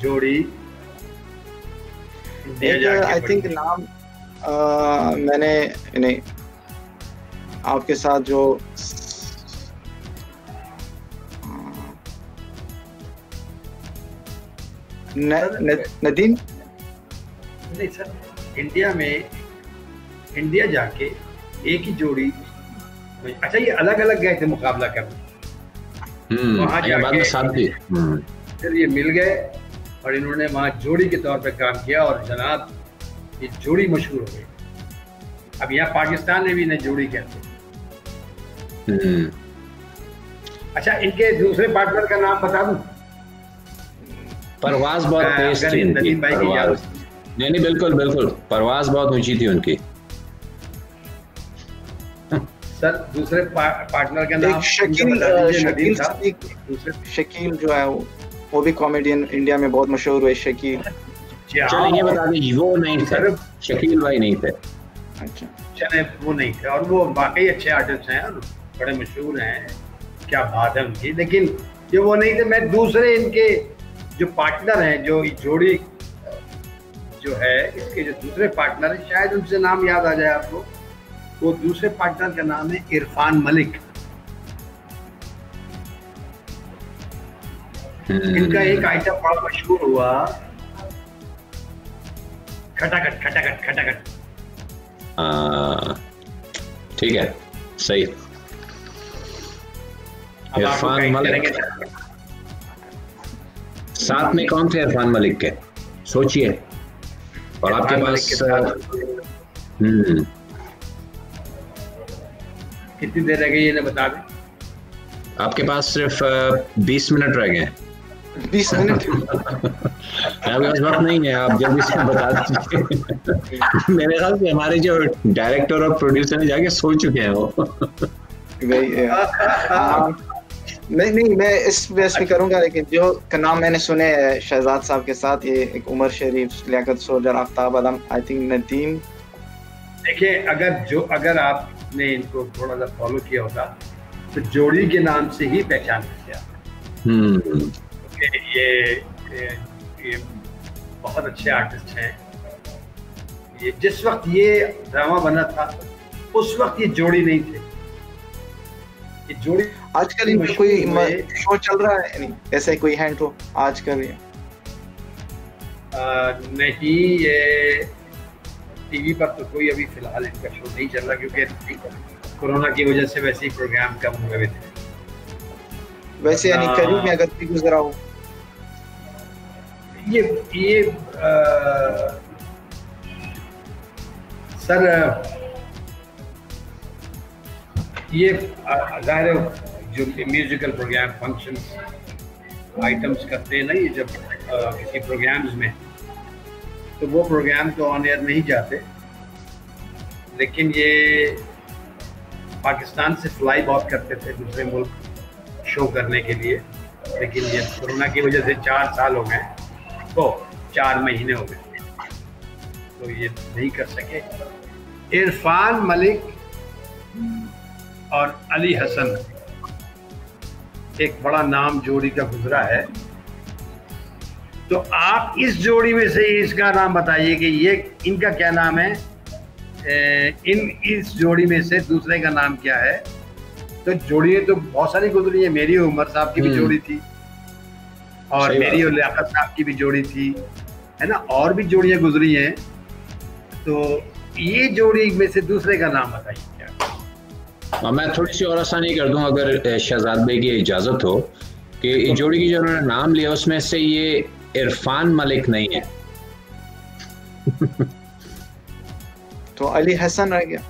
जोड़ी इंडिया जाके आई थिंक नाम मैंने नहीं आपके साथ जो नदीम नहीं सर, इंडिया जाके एक ही जोड़ी। अच्छा, ये अलग अलग गए थे मुकाबला करने, वहां जाके फिर ये मिल गए और इन्होंने वहां जोड़ी के तौर पे काम किया और जनाब ये जोड़ी मशहूर हो गई। अब यहाँ पाकिस्तान में भी इन्हें जोड़ी कहते हैं। अच्छा, इनके दूसरे पार्टनर का नाम बता दूं? परवाज बहुत तेज थी उनकी। नहीं, बिल्कुल बिल्कुल, परवाज बहुत ऊंची थी उनकी। सर, दूसरे पार्टनर का नाम शकील जो है वो भी कॉमेडियन इंडिया में बहुत मशहूर हुए। शकील, चलिए ये बता दें, वो नहीं थे, शकील भाई नहीं थे। अच्छा, चले वो नहीं थे, और वो वाकई अच्छे आर्टिस्ट हैं और बड़े मशहूर हैं, क्या बात है उनकी। लेकिन ये वो नहीं थे। मैं दूसरे इनके जो पार्टनर हैं, जो जोड़ी जो है, इसके जो दूसरे पार्टनर हैं, शायद उनसे नाम याद आ जाए आपको। वो दूसरे पार्टनर का नाम है इरफान मलिक। इनका एक आइटम बड़ा मशहूर हुआ, खटाखट खटाखट खटाखट। ठीक है, सही। इरफान मलिक साथ में कौन थे इरफान मलिक के? सोचिए। और आपके पास कितनी देर रह गई, इन्हें बता दें। आपके पास सिर्फ 20 मिनट रह गए। 20 मिनट? आपके पास वक्त नहीं है, आप जल्दी से बता दीजिए। मेरे ख्याल से हमारे जो डायरेक्टर और प्रोड्यूसर ने जाके सो चुके हैं वो। नहीं, मैं इस बेस पे करूंगा, लेकिन जो का नाम मैंने सुने शहजाद साहब के साथ, ये एक Umar Sharif, Liaquat soldier, Aftab Alam, I think Nadeem. देखिए, अगर आपने इनको थोड़ा सा फॉलो किया होता तो जोड़ी के नाम से ही पहचान किया। ये बहुत अच्छे आर्टिस्ट हैं। ये जिस वक्त ये ड्रामा बना था उस वक्त ये जोड़ी नहीं थे। ये जोड़ी आजकल इनका कोई शो चल रहा है नहीं, ऐसे कोई हैंड हो आजकल? नहीं, ये टीवी पर तो कोई अभी फिलहाल इनका शो नहीं चल रहा, क्योंकि कोरोना की वजह से वैसे ही प्रोग्राम कम हुए थे। वैसे यानी करीब में अगर कोई गुजरा हो, ये सर, ये ज़ाहिर जो म्यूजिकल प्रोग्राम फंक्शंस आइटम्स करते हैं ना, ये जब किसी प्रोग्राम्स में, तो वो प्रोग्राम तो ऑन एयर नहीं जाते, लेकिन ये पाकिस्तान से फ्लाई बहुत करते थे दूसरे मुल्क शो करने के लिए। लेकिन ये कोरोना की वजह से 4 साल हो गए, तो 4 महीने हो गए, तो ये नहीं कर सके। इरफान मलिक और अली हसन, एक बड़ा नाम जोड़ी का गुजरा है। तो आप इस जोड़ी में से इसका नाम बताइए कि ये इनका क्या नाम है। इस जोड़ी में से दूसरे का नाम क्या है तो जोड़ियां तो बहुत सारी गुजरी है। मेरी उमर साहब की भी जोड़ी थी और मेरी और लियाकत साहब की भी जोड़ी थी, है ना, और भी जोड़ियां गुजरी हैं। तो ये जोड़ी में से दूसरे का नाम बताइए क्या। मैं थोड़ी सी और आसानी कर दूं, अगर शहजाद भाई की इजाजत हो, कि जोड़ी की जो उन्होंने नाम लिया उसमें से ये इरफान मलिक नहीं है। तो अली हसन रह गया।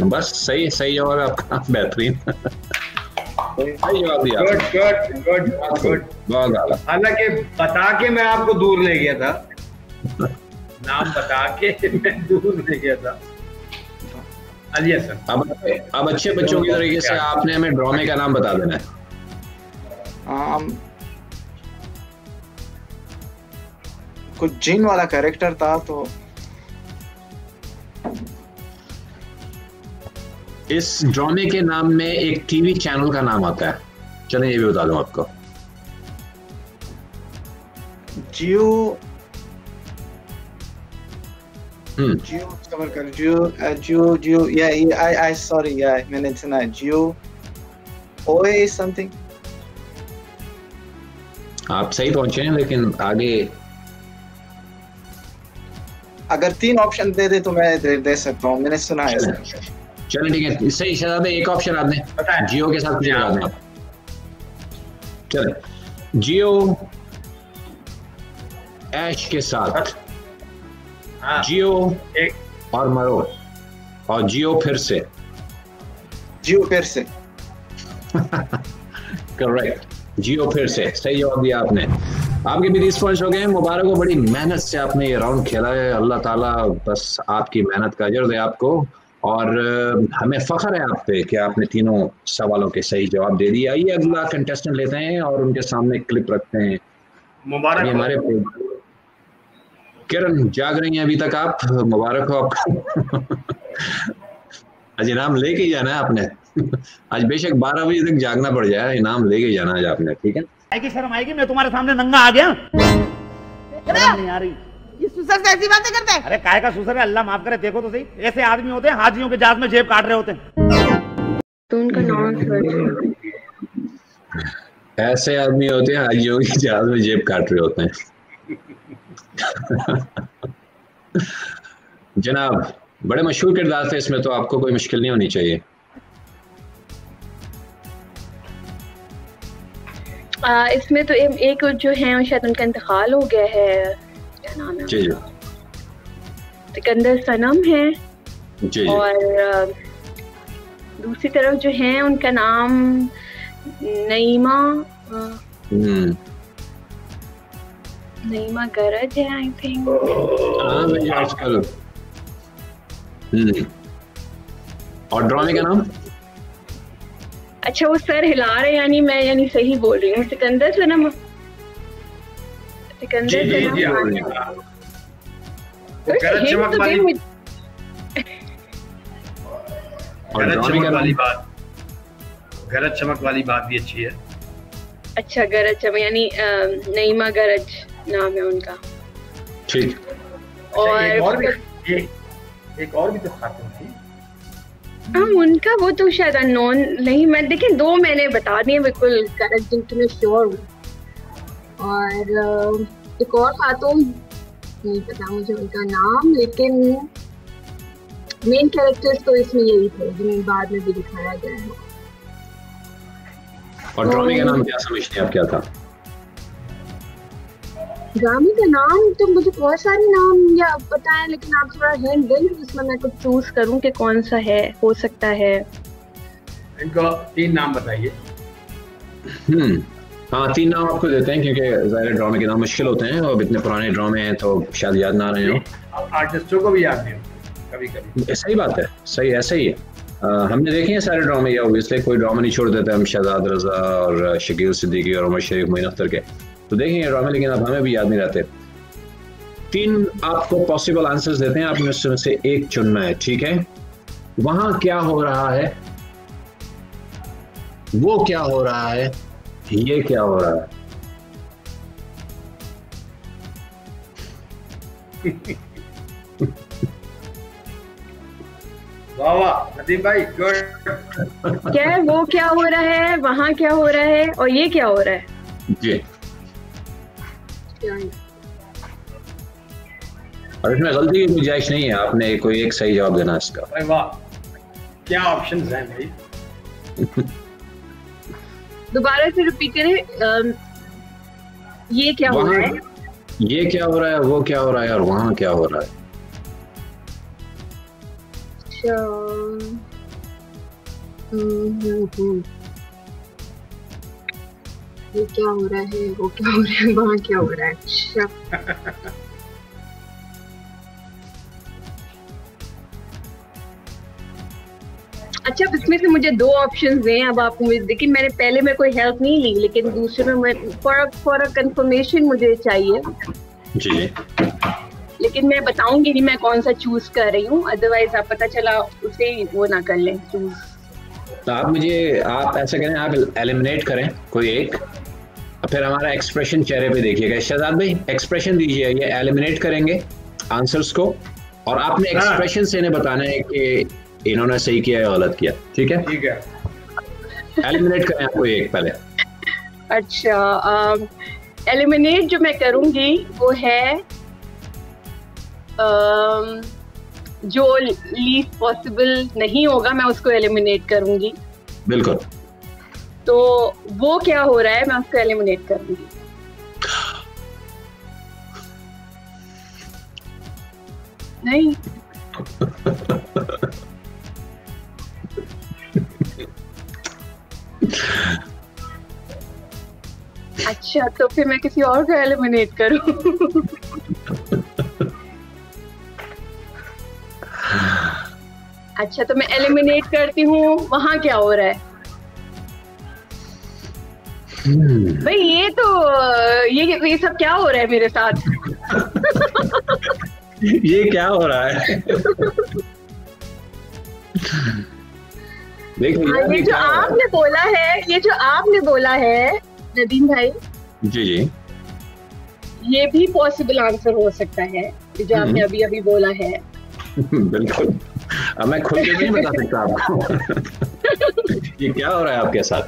बस सही सही जवाब है आपका, बेहतरीन सही जवाब दिया। गुड। हालांकि बता के मैं आपको दूर ले गया था, नाम बता के मैं दूर ले गया था। अली हसन। अब अच्छे बच्चों की तरीके से आपने हमें ड्रामे का नाम बता देना है। कुछ जिन वाला कैरेक्टर था, तो इस ड्रामे के नाम में एक टीवी चैनल का नाम आता है, चलें ये भी बता दूं आपको। जियो कवर कर, जियो या आई सॉरी या मैंने सुना है जियो ओए समथिंग। आप सही पहुंचे हैं, लेकिन आगे अगर 3 ऑप्शन दे दे तो मैं दे सकता हूँ, मैंने सुना है। चलो ठीक है, सही शहजाद एक ऑप्शन आपने जियो के साथ कुछ लगा दें आप। चले, जियो ऐश के साथ, जियो और मरो, और जियो फिर से। करेक्ट, जियो फिर से सही जवाब दिया आपने। आपके भी 30 पॉइंट्स हो गए। मुबारक हो, बड़ी मेहनत से आपने ये राउंड खेला है। अल्लाह ताला बस आपकी मेहनत का अजर दे आपको, और हमें फख्र है आप पे कि आपने तीनों सवालों के सही जवाब दे दिए। आइए अगला कंटेस्टेंट लेते हैं और उनके सामने क्लिप रखते हैं। मुबारक हमारे किरण जाग रही हैं अभी तक आप, मुबारक हो आपको। आज इनाम लेके ही जाना है आपने। आज बेशक 12 बजे तक जागना पड़ जाए, इनाम लेके ही जाना है आपने, ठीक है। आएगी शर्म आएगी, मैं तुम्हारे सामने नंगा आ गया, शर्म नहीं आ रही। ये सुसर से ऐसी बातें करते हैं। अरे काय का सुसर है, अल्लाह माफ करे। देखो तो सही, ऐसे आदमी होते हैं हाजियों के जहाज में जेब काट रहे होते हैं। तो उनका नाम ऐसे आदमी होते हैं हाजियों के जहाज में जेब काट रहे होते हैं। जनाब बड़े मशहूर किरदार थे इसमें, तो आपको कोई मुश्किल नहीं होनी चाहिए। इसमें तो एक जो है शायद उनका इंतकाल हो गया है, क्या नाम है? जी सिकंदर सनम है। जी। और दूसरी तरफ जो है उनका नाम नईमा नईमा गरज है, आई थिंक। और ड्रामे का नाम? अच्छा, वो सर हिला रहे, यानी मैं यानी सही बोल रही हूँ। सिकंदर सनम। गरज चमक वाली बात भी अच्छी है। अच्छा, गरज चमक यानी नईमा गरज नाम है उनका। ठीक। और एक और भी तो खातून थी। उनका वो तो शायद अननोन नहीं, मैं देखिए 2 मैंने बता दिए बिल्कुल करेक्ट, जिनकी मैं श्योर हूँ। और एक और खातून नहीं पता मुझे उनका नाम, लेकिन मेन कैरेक्टर्स तो इसमें यही थे जिन्हें बाद में भी दिखाया गया है। और ड्रामे का नाम क्या समझते हैं आप, क्या था ड्रामे का नाम? तो मुझे बहुत सारे नाम या पता है, लेकिन आप थोड़ा हिंट दें जिसमें मैं कुछ चूज करूं कि कौन सा है, हो सकता है। इनको 3 नाम बताइए। हाँ, 3 नाम आपको देते हैं, क्योंकि ज़ाहिर ड्रामे के नाम मुश्किल होते हैं और इतने पुराने ड्रामे हैं तो शायद याद ना रहे हो। आर्टिस्टों को भी याद नहीं हो कभी। सही बात है, सही ऐसा ही है। हमने देखे हैं सारे ड्रामे, या ऑब्वियसली कोई ड्रामा नहीं छोड़ देते हम शहजाद रजा और शकील सिद्दीकी और उमर शरीफ, मोइन अख्तर के तो देखेंगे ड्रामे, लेकिन अब हमें भी याद नहीं रहते। 3 आपको पॉसिबल आंसर्स देते हैं, आपने उसमें से एक चुनना है, ठीक है। वहां क्या हो रहा है, वो क्या हो रहा है, ये क्या हो रहा है। वाह वाह नदीम भाई, गुड। क्या है वो, क्या हो रहा है वहाँ, क्या हो रहा है और ये क्या हो रहा है जी। क्या है? और इसमें गलती की गुंजाइश नहीं है, आपने कोई एक सही जवाब देना इसका। अरे वाह, क्या ऑप्शंस हैं भाई? दोबारा से रिपीट करें। ये क्या हो रहा है, ये क्या हो रहा है, वो क्या हो रहा है और वहाँ क्या हो रहा है। अच्छा, ये क्या हो रहा है, वो क्या हो रहा है, वहाँ क्या हो रहा है। अच्छा, अच्छा अब इसमें से मुझे दो ऑप्शन दें। अब आप मुझे देखिए, मैंने पहले में कोई हेल्प नहीं ली, लेकिन दूसरे में फॉर कंफर्मेशन मुझे चाहिए जी। लेकिन मैं बताऊंगी नहीं मैं कौन सा चूज कर रही हूँ, अदरवाइज आप पता चला उसे वो ना कर लें चूज। तो आप ऐसा करें, आप एलिमिनेट करें कोई एक, फिर हमारा एक्सप्रेशन चेहरे पे देखिएगा। शहजाद भाई एक्सप्रेशन दीजिए, ये एलिमिनेट करेंगे आंसर्स को और आपने एक्सप्रेशन से इन्हें बताना है कि इन्होंने सही किया या गलत किया। ठीक है, ठीक है। एलिमिनेट करें आपको एक पहले। अच्छा, एलिमिनेट जो मैं करूंगी वो है जो लीस्ट पॉसिबल नहीं होगा, मैं उसको एलिमिनेट करूंगी। बिल्कुल। तो वो क्या हो रहा है, मैं उसको एलिमिनेट करूंगी। नहीं अच्छा, तो फिर मैं किसी और को एलिमिनेट करूं। अच्छा, तो मैं एलिमिनेट करती हूँ, वहां क्या हो रहा है। भाई ये तो ये सब क्या हो रहा है मेरे साथ। ये क्या हो रहा है। देखिए ये जो आपने बोला है, ये जो आपने बोला है नदीम भाई, जी जी, ये भी पॉसिबल आंसर हो सकता है जो आपने अभी अभी बोला है। बिल्कुल। अब मैं खुद के नहीं बता सकता आपको। ये क्या हो रहा है आपके साथ।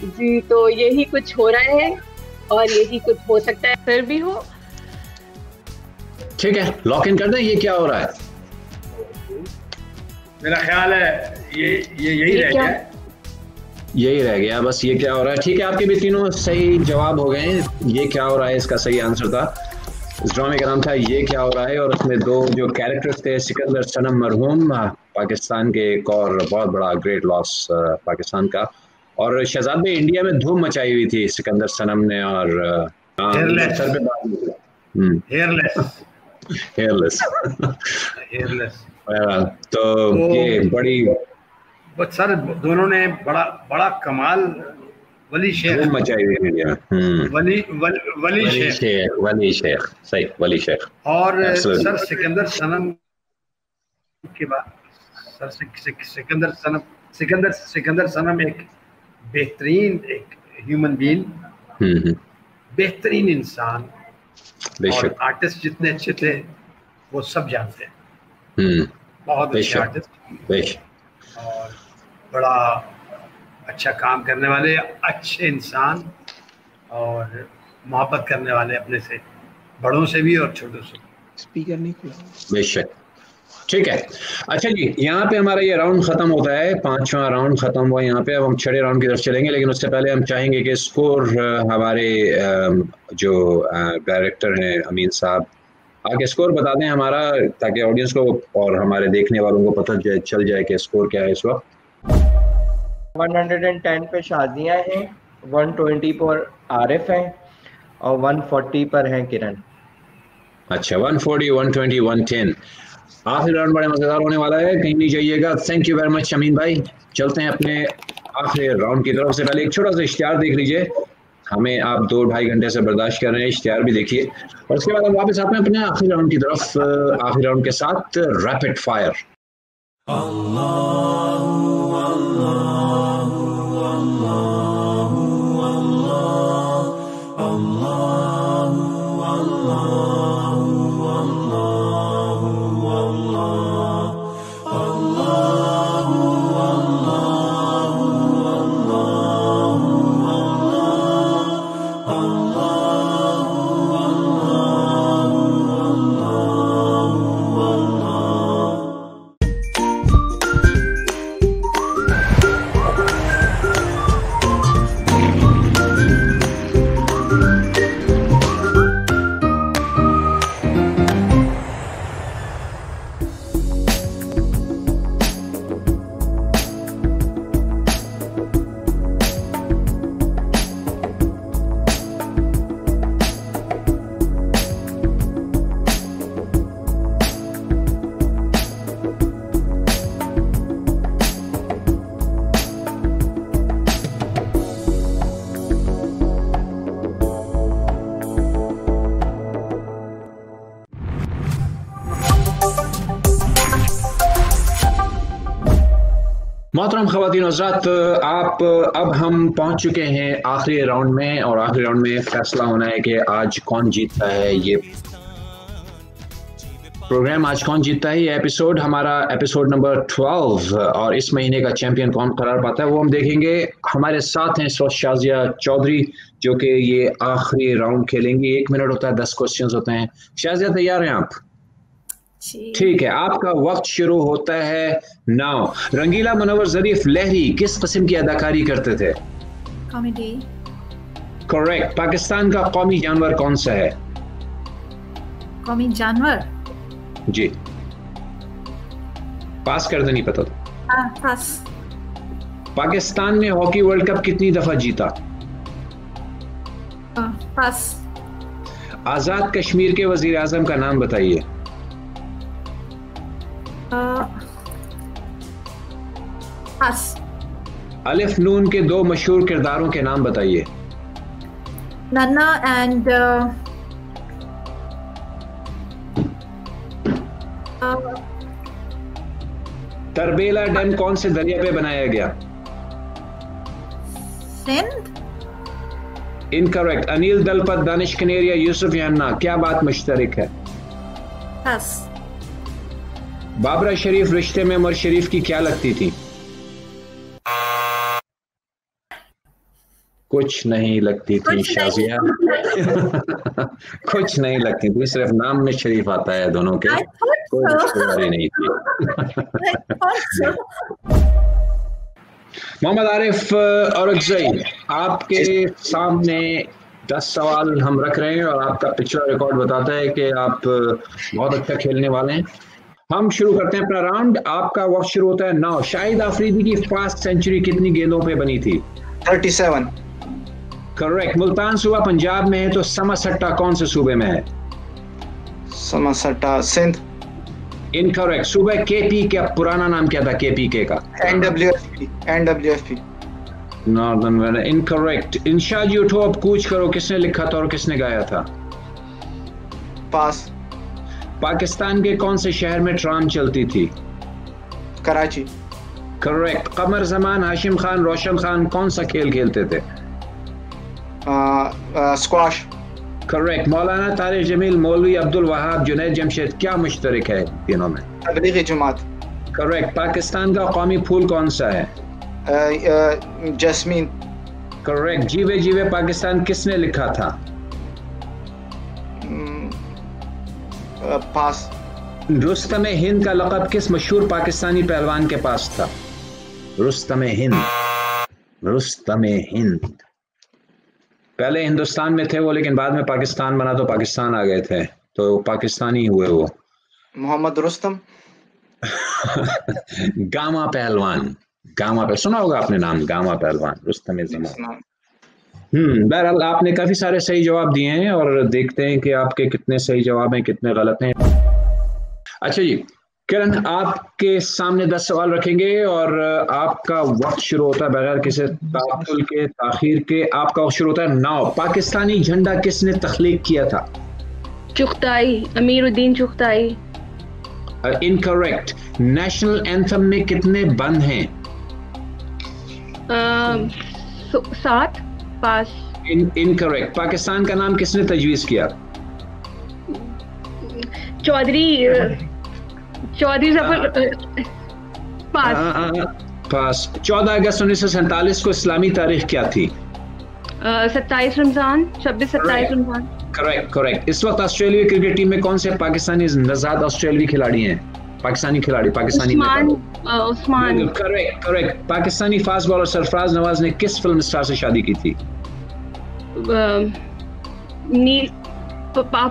जी, तो यही कुछ हो रहा है और यही कुछ हो सकता है फिर भी हो। ठीक है, लॉक इन कर दें, ये क्या हो रहा है। मेरा ख्याल है ये यही रह गया, यही रह गया बस, ये क्या हो रहा है। ठीक है, आपके भी तीनों सही जवाब हो गए। ये क्या हो रहा है इसका सही आंसर था। इस ड्रामे का नाम था ये क्या हो रहा है और उसमें दो जो कैरेक्टर्स थे, सिकंदर सनम मरहूम, पाकिस्तान के एक और बहुत बड़ा ग्रेट लॉस पाकिस्तान का, और शहजाद भाई इंडिया में धूम मचाई हुई थी सिकंदर सनम ने। और हेयरलेस। तो ये बड़ी सर दोनों ने बड़ा कमाल वली शेख मचाई हुई इंडिया। वली शेख सही, वली शेख। और सर सिकंदर सनम के बाद सर सिकंदर सनम एक बेहतरीन एक ह्यूमन बीइंग, बेहतरीन इंसान, और आर्टिस्ट जितने अच्छे थे वो सब जानते हैं। बहुत अच्छे आर्टिस्ट और बड़ा अच्छा काम करने वाले, अच्छे इंसान और मोहब्बत करने वाले अपने से, बड़ों से भी और छोटों से। स्पीकर नहीं खुला। बेशक। ठीक है, अच्छा जी, यहाँ पे हमारा ये राउंड खत्म होता है, 5वां राउंड खत्म हुआ यहाँ पे। अब हम 6वें राउंड की तरफ चलेंगे, लेकिन उससे पहले हम चाहेंगे कि स्कोर हमारे जो डायरेक्टर हैं अमीन साहब आगे स्कोर बता दें हमारा, ताकि ऑडियंस को और हमारे देखने वालों को पता चल जाए कि स्कोर क्या है इस वक्त। 110 पे शाजिया है, 120 पर आरिफ है और 140 पर है किरण। अच्छा, 140, 120, 110। आखिरी राउंड बड़ा मजेदार होने वाला है, कहीं नहीं जाइएगा। थैंक यू वेरी मच अमीन भाई। चलते हैं अपने आखिरी राउंड की तरफ। से पहले एक छोटा सा इश्तिहार देख लीजिए, हमें आप 2-2.5 घंटे से बर्दाश्त कर रहे हैं, इश्तिहार भी देखिए, और उसके बाद हम वापस आते हैं अपने आखिरी राउंड की तरफ। आखिरी राउंड के साथ रैपिड फायर। Allah मोहतरम ख़वातीन हज़रात, आप अब हम पहुंच चुके हैं आखिरी राउंड में, और आखिरी राउंड में फैसला होना है कि आज कौन जीतता है ये प्रोग्राम, आज कौन जीतता है ये एपिसोड, हमारा एपिसोड नंबर 12, और इस महीने का चैंपियन कौन करार पाता है वो हम देखेंगे। हमारे साथ हैं इस वक्त शाजिया चौधरी, जो कि ये आखिरी राउंड खेलेंगी। 1 मिनट होता है, 10 क्वेश्चंस होते हैं। शाजिया, तैयार हैं आप? ठीक है, आपका वक्त शुरू होता है नाउ। रंगीला मुनव्वर ज़रीफ लहरी किस किस्म की अदाकारी करते थे? कॉमेडी। करेक्ट। पाकिस्तान का कौमी जानवर कौन सा है? कौमी जानवर? जी, पास कर दे, नहीं पता तो। पास। पाकिस्तान ने हॉकी वर्ल्ड कप कितनी दफा जीता? पास। आजाद कश्मीर के वजीर आजम का नाम बताइए। पास। अलिफ नून के 2 मशहूर किरदारों के नाम बताइए। नन्ना एंड तरबेला डैम कौन से दरिया पे बनाया गया? सिंध। इनकरेक्ट। अनिल दलपत, दानिश कनेरिया, यूसुफ यन्ना, क्या बात मुश्तरक है? पास। बाबरा शरीफ रिश्ते में उमर शरीफ की क्या लगती थी? कुछ नहीं लगती थी शाजिया। कुछ नहीं लगती थी, सिर्फ नाम में शरीफ आता है दोनों के, कोई रिश्तेदारी नहीं थी। मोहम्मद आरिफ औरंगज़ई, आपके सामने 10 सवाल हम रख रहे हैं और आपका पिछला रिकॉर्ड बताता है कि आप बहुत अच्छा खेलने वाले हैं। हम शुरू करते हैं अपना राउंड। आपका वक्त शुरू होता है नाउ। शाहिद आफरीदी की फास्ट सेंचुरी कितनी गेंदों पे बनी थी? 37। करेक्ट। मुल्तान सूबा पंजाब में है तो समसट्टा कौन से सूबे में है? समसट्टा सिंध। इनकरेक्ट। सूबा केपी का पुराना नाम क्या था? केपीके का? NWFP। नॉर्दर्न। इनकरेक्ट। इंशा जी उठो अब कूच करो, किसने लिखा था और किसने गाया था? पास। पाकिस्तान के कौन से शहर में ट्राम चलती थी? कराची। करेक्ट। कमर जमान, हाशिम खान, रोशन खान कौन सा खेल खेलते थे? स्क्वाश। करेक्ट। मौलाना तारिक जमील, मौलवी अब्दुल वहाब, जुनैद जमशेद, क्या मुश्तरक है तीनों में? तबलीगी जमात। करेक्ट। पाकिस्तान का कौमी फूल कौन सा है? जैस्मीन। करेक्ट। जीवे जीवे पाकिस्तान किसने लिखा था? पास। रुस्तम हिंद का लक़ब किस मशहूर पाकिस्तानी पहलवान के पास था? रुस्तम हिंद। रुस्तम हिंद पहले हिंदुस्तान में थे वो, लेकिन बाद में पाकिस्तान बना तो पाकिस्तान आ गए थे, तो पाकिस्तानी हुए वो। मोहम्मद रुस्तम। गामा पहलवान। गामा पे सुना होगा आपने नाम, गामा पहलवान, रुस्तम जमान। बहरहाल आपने काफी सारे सही जवाब दिए हैं और देखते हैं कि आपके कितने सही जवाब हैं, कितने गलत हैं। अच्छा जी किरण, आपके सामने 10 सवाल रखेंगे और आपका वक्त शुरू होता है बगैर किसी ताखुल के, ताखीर के। आपका वक्त शुरू होता है नाउ। पाकिस्तानी झंडा किसने तख्लीक किया था? Chughtai, Amiruddin Chughtai. Incorrect. National anthem में कितने बंद हैं? 7। पास। इनकरेक्ट। पाकिस्तान का नाम किसने तजवीज किया? चौधरी जफर। पास। पास। 14 अगस्त 1947 को इस्लामी तारीख क्या थी? 27 रमजान। 26-27 रमजान। करेक्ट। इस वक्त ऑस्ट्रेलिया क्रिकेट टीम में कौन से पाकिस्तानी नजाद ऑस्ट्रेलियाई खिलाड़ी हैं? पाकिस्तानी खिलाड़ी, Pakistani. Usman. Correct. Pakistani fast bowler Sarfaraz Nawaz ने किस फिल्म स्टार से शादी की थी?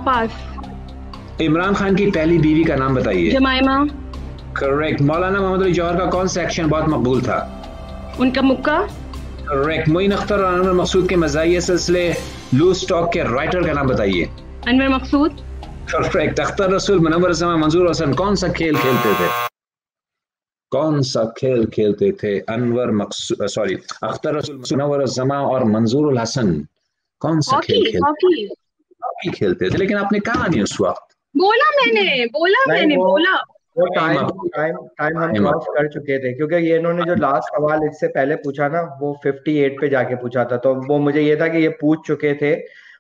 पास। इमरान खान की पहली बीवी का नाम बताइए। जमाइमा। करेक्ट। मौलाना मोहम्मद अली जौहर का कौन सा एक्शन बहुत मकबूल था? उनका मुक्का। करेक्ट। मोइन अख्तर और अनवर मकसूद के मज़ाहिया सिलसिले लूज टॉक के राइटर का नाम बताइए। अनवर मकसूद। करेक्ट। अख्तर रसूल, मुनव्वर जमा, मंजूर हसन कौन सा खेल खेलते थे? कौन सा खेल खेलते थे? अनवर मकसूद, सॉरी, अख्तर रसूल, मुनव्वर जमा और मंजूर हसन कौन सा खेल खेलते थे? लेकिन आपने कहा नहीं उस वक्त। बोला मैंने। वो टाइम हम क्रॉस कर चुके थे, क्योंकि ये इन्होंने जो लास्ट सवाल इससे पहले पूछा ना वो 58 पे जाके पूछा था, तो वो मुझे ये था कि ये पूछ चुके थे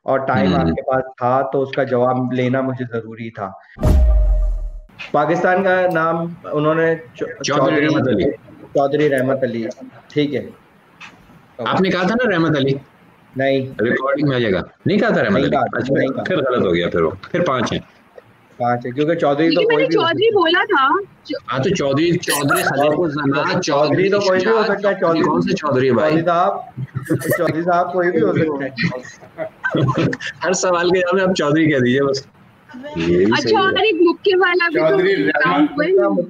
और टाइम आपके पास था, तो उसका जवाब लेना मुझे जरूरी था। पाकिस्तान का नाम उन्होंने चौधरी रहमत अली। ठीक है, आपने कहा था ना रहमत अली? नहीं, रिकॉर्डिंग में आ जाएगा। नहीं कहा था रहमत अली? अच्छा, फिर गलत हो गया। फिर 5 है, क्योंकि चौधरी तो कोई भी चौधरी बोला था। हाँ तो चौधरी चौधरी तो कोई भी हो सकता है। चौधरी कौन से चौधरी भाई? चौधरी साहब कोई भी हो सकता है। हर सवाल के जवाब में आप चौधरी कह दीजिए बस। अच्छा, और एक मुक्के वाला भी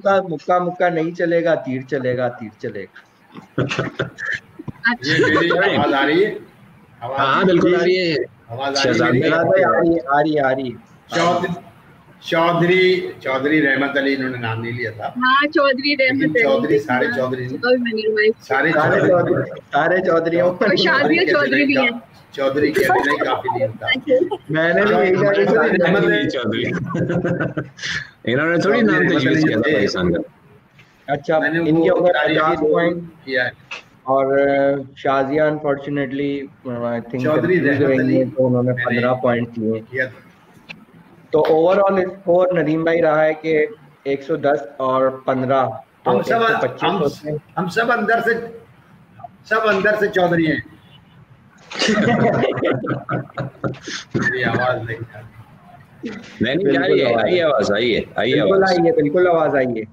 तो मुक्का नहीं चलेगा, तीर चलेगा। आवाज आ रही है? हाँ बिल्कुल आ रही है। आ रही। चौधरी रहमत अली इन्होंने नाम नहीं लिया था। हाँ, चौधरी रहमत अली। चौधरी सारे चौधरी चौधरी भी हैं। चौधरी के नहीं काफी नहीं होता। मैंने भी चौधरी इन्होंने थोड़ी नाम तो यूज किया था पाकिस्तान का। अच्छा, इनके ऊपर 50 पॉइंट किया है और Shazia unfortunately I think Chaudhry Rahmat Ali तो उन्होंने 15 पॉइंट किए। तो ओवरऑल स्कोर नदीम भाई रहा है कि 110 और 15 तो हम सब अंदर से चौधरी हैं। आवाज नहीं आइए बिल्कुल आवाज आई है।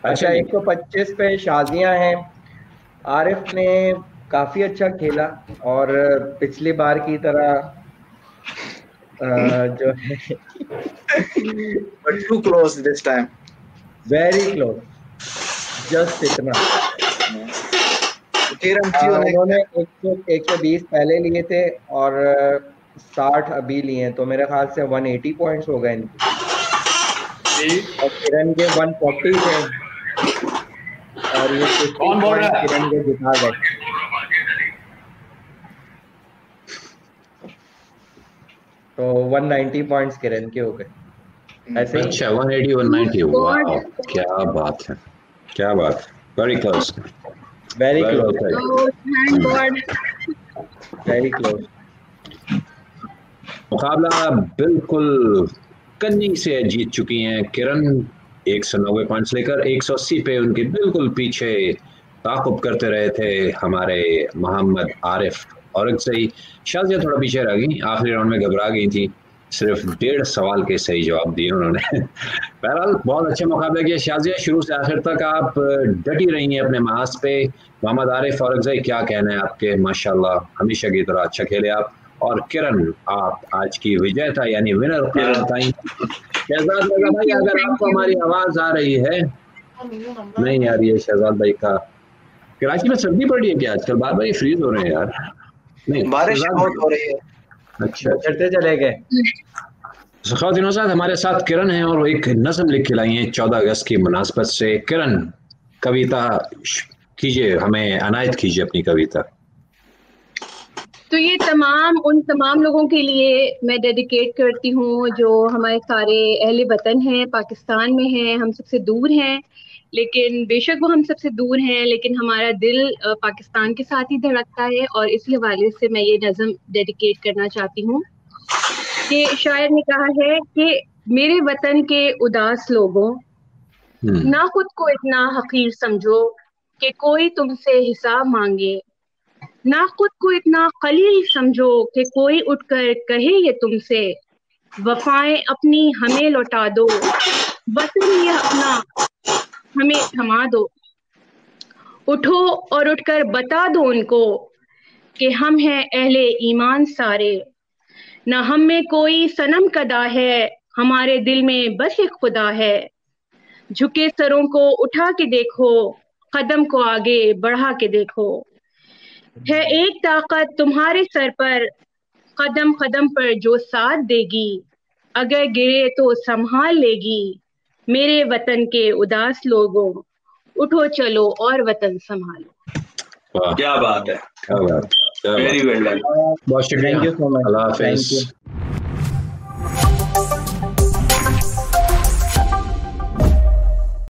अच्छा, 125 पे शाजिया हैं। आरिफ ने काफी अच्छा खेला और पिछली बार की तरह जो है but too close this time, very close, just इतना। उन्होंने 120 पहले लिए थे और 60 अभी लिए, तो मेरे ख्याल से 180 पॉइंट्स हो गए इनके। और किरण के 140 थे और ये कौन बोल रहा है? किरण के जिता गए। तो 190 पॉइंट्स किरण के हो गए ऐसे। अच्छा, 180 190, वाह क्या बात है, वेरी क्लोज। मुकाबला बिल्कुल कन्नी से जीत चुकी हैं किरण, 190 पॉइंट्स लेकर। 180 पे उनके बिल्कुल पीछे ताक़ुब करते रहे थे हमारे मोहम्मद आरिफ, और एक सही शाजिया थोड़ा पीछे रह गई, आखिरी राउंड में घबरा गई थी, सिर्फ 1.5 सवाल के सही जवाब दिए उन्होंने। बहरहाल बहुत अच्छे मुकाबले किए शाजिया, शुरू से आखिर तक आप डटी रही हैं अपने मास पे। मोहम्मद आरिफ और अक्सई, क्या कहना है आपके? माशाल्लाह हमेशा की तरह अच्छा खेले आप। और किरण, आप आज की विजेता यानी विनर बताई। शहजाद रजा भाई, अगर आपको हमारी आवाज आ रही है? नहीं आ रही है शहजाद भाई का। कराची में सर्दी पड़ रही है क्या आजकल? बार बार फ्रीज हो रहे हैं यार। नहीं, बारिश बहुत हो रही है। अच्छा, चलते चले गए। ख़वातीन साथ हमारे साथ किरण है और वो एक नज़म लिख के लाई है 14 अगस्त की मुनासबत से। किरण, कविता कीजिए, हमें अनायत कीजिए अपनी कविता। तो ये उन तमाम लोगों के लिए मैं डेडिकेट करती हूँ जो हमारे सारे अहले वतन हैं, पाकिस्तान में हैं, हम सबसे दूर हैं, लेकिन बेशक वो हम सबसे दूर हैं, लेकिन हमारा दिल पाकिस्तान के साथ ही धड़कता है। और इस हवाले से मैं ये नज़म डेडिकेट करना चाहती हूँ कि शायर ने कहा है कि मेरे वतन के उदास लोगों, ना खुद को इतना हकीर समझो कि कोई तुमसे हिसाब मांगे, ना खुद को इतना कलील समझो कि कोई उठकर कहे ये तुमसे, वफाएं अपनी हमें लौटा दो, वतन ये अपना हमें थमा दो। उठो और उठकर बता दो उनको कि हम हैं अहले ईमान सारे, ना हम में कोई सनम कदा है, हमारे दिल में बस एक खुदा है। झुके सरों को उठा के देखो, कदम को आगे बढ़ा के देखो, है एक ताकत तुम्हारे सर पर, कदम कदम पर जो साथ देगी, अगर गिरे तो संभाल लेगी। मेरे वतन के उदास लोगों, उठो चलो और वतन संभालो। क्या बात है, क्या बात, वेरी वेल डन। बहुत शुक्रिया, अल्लाह हाफिज़।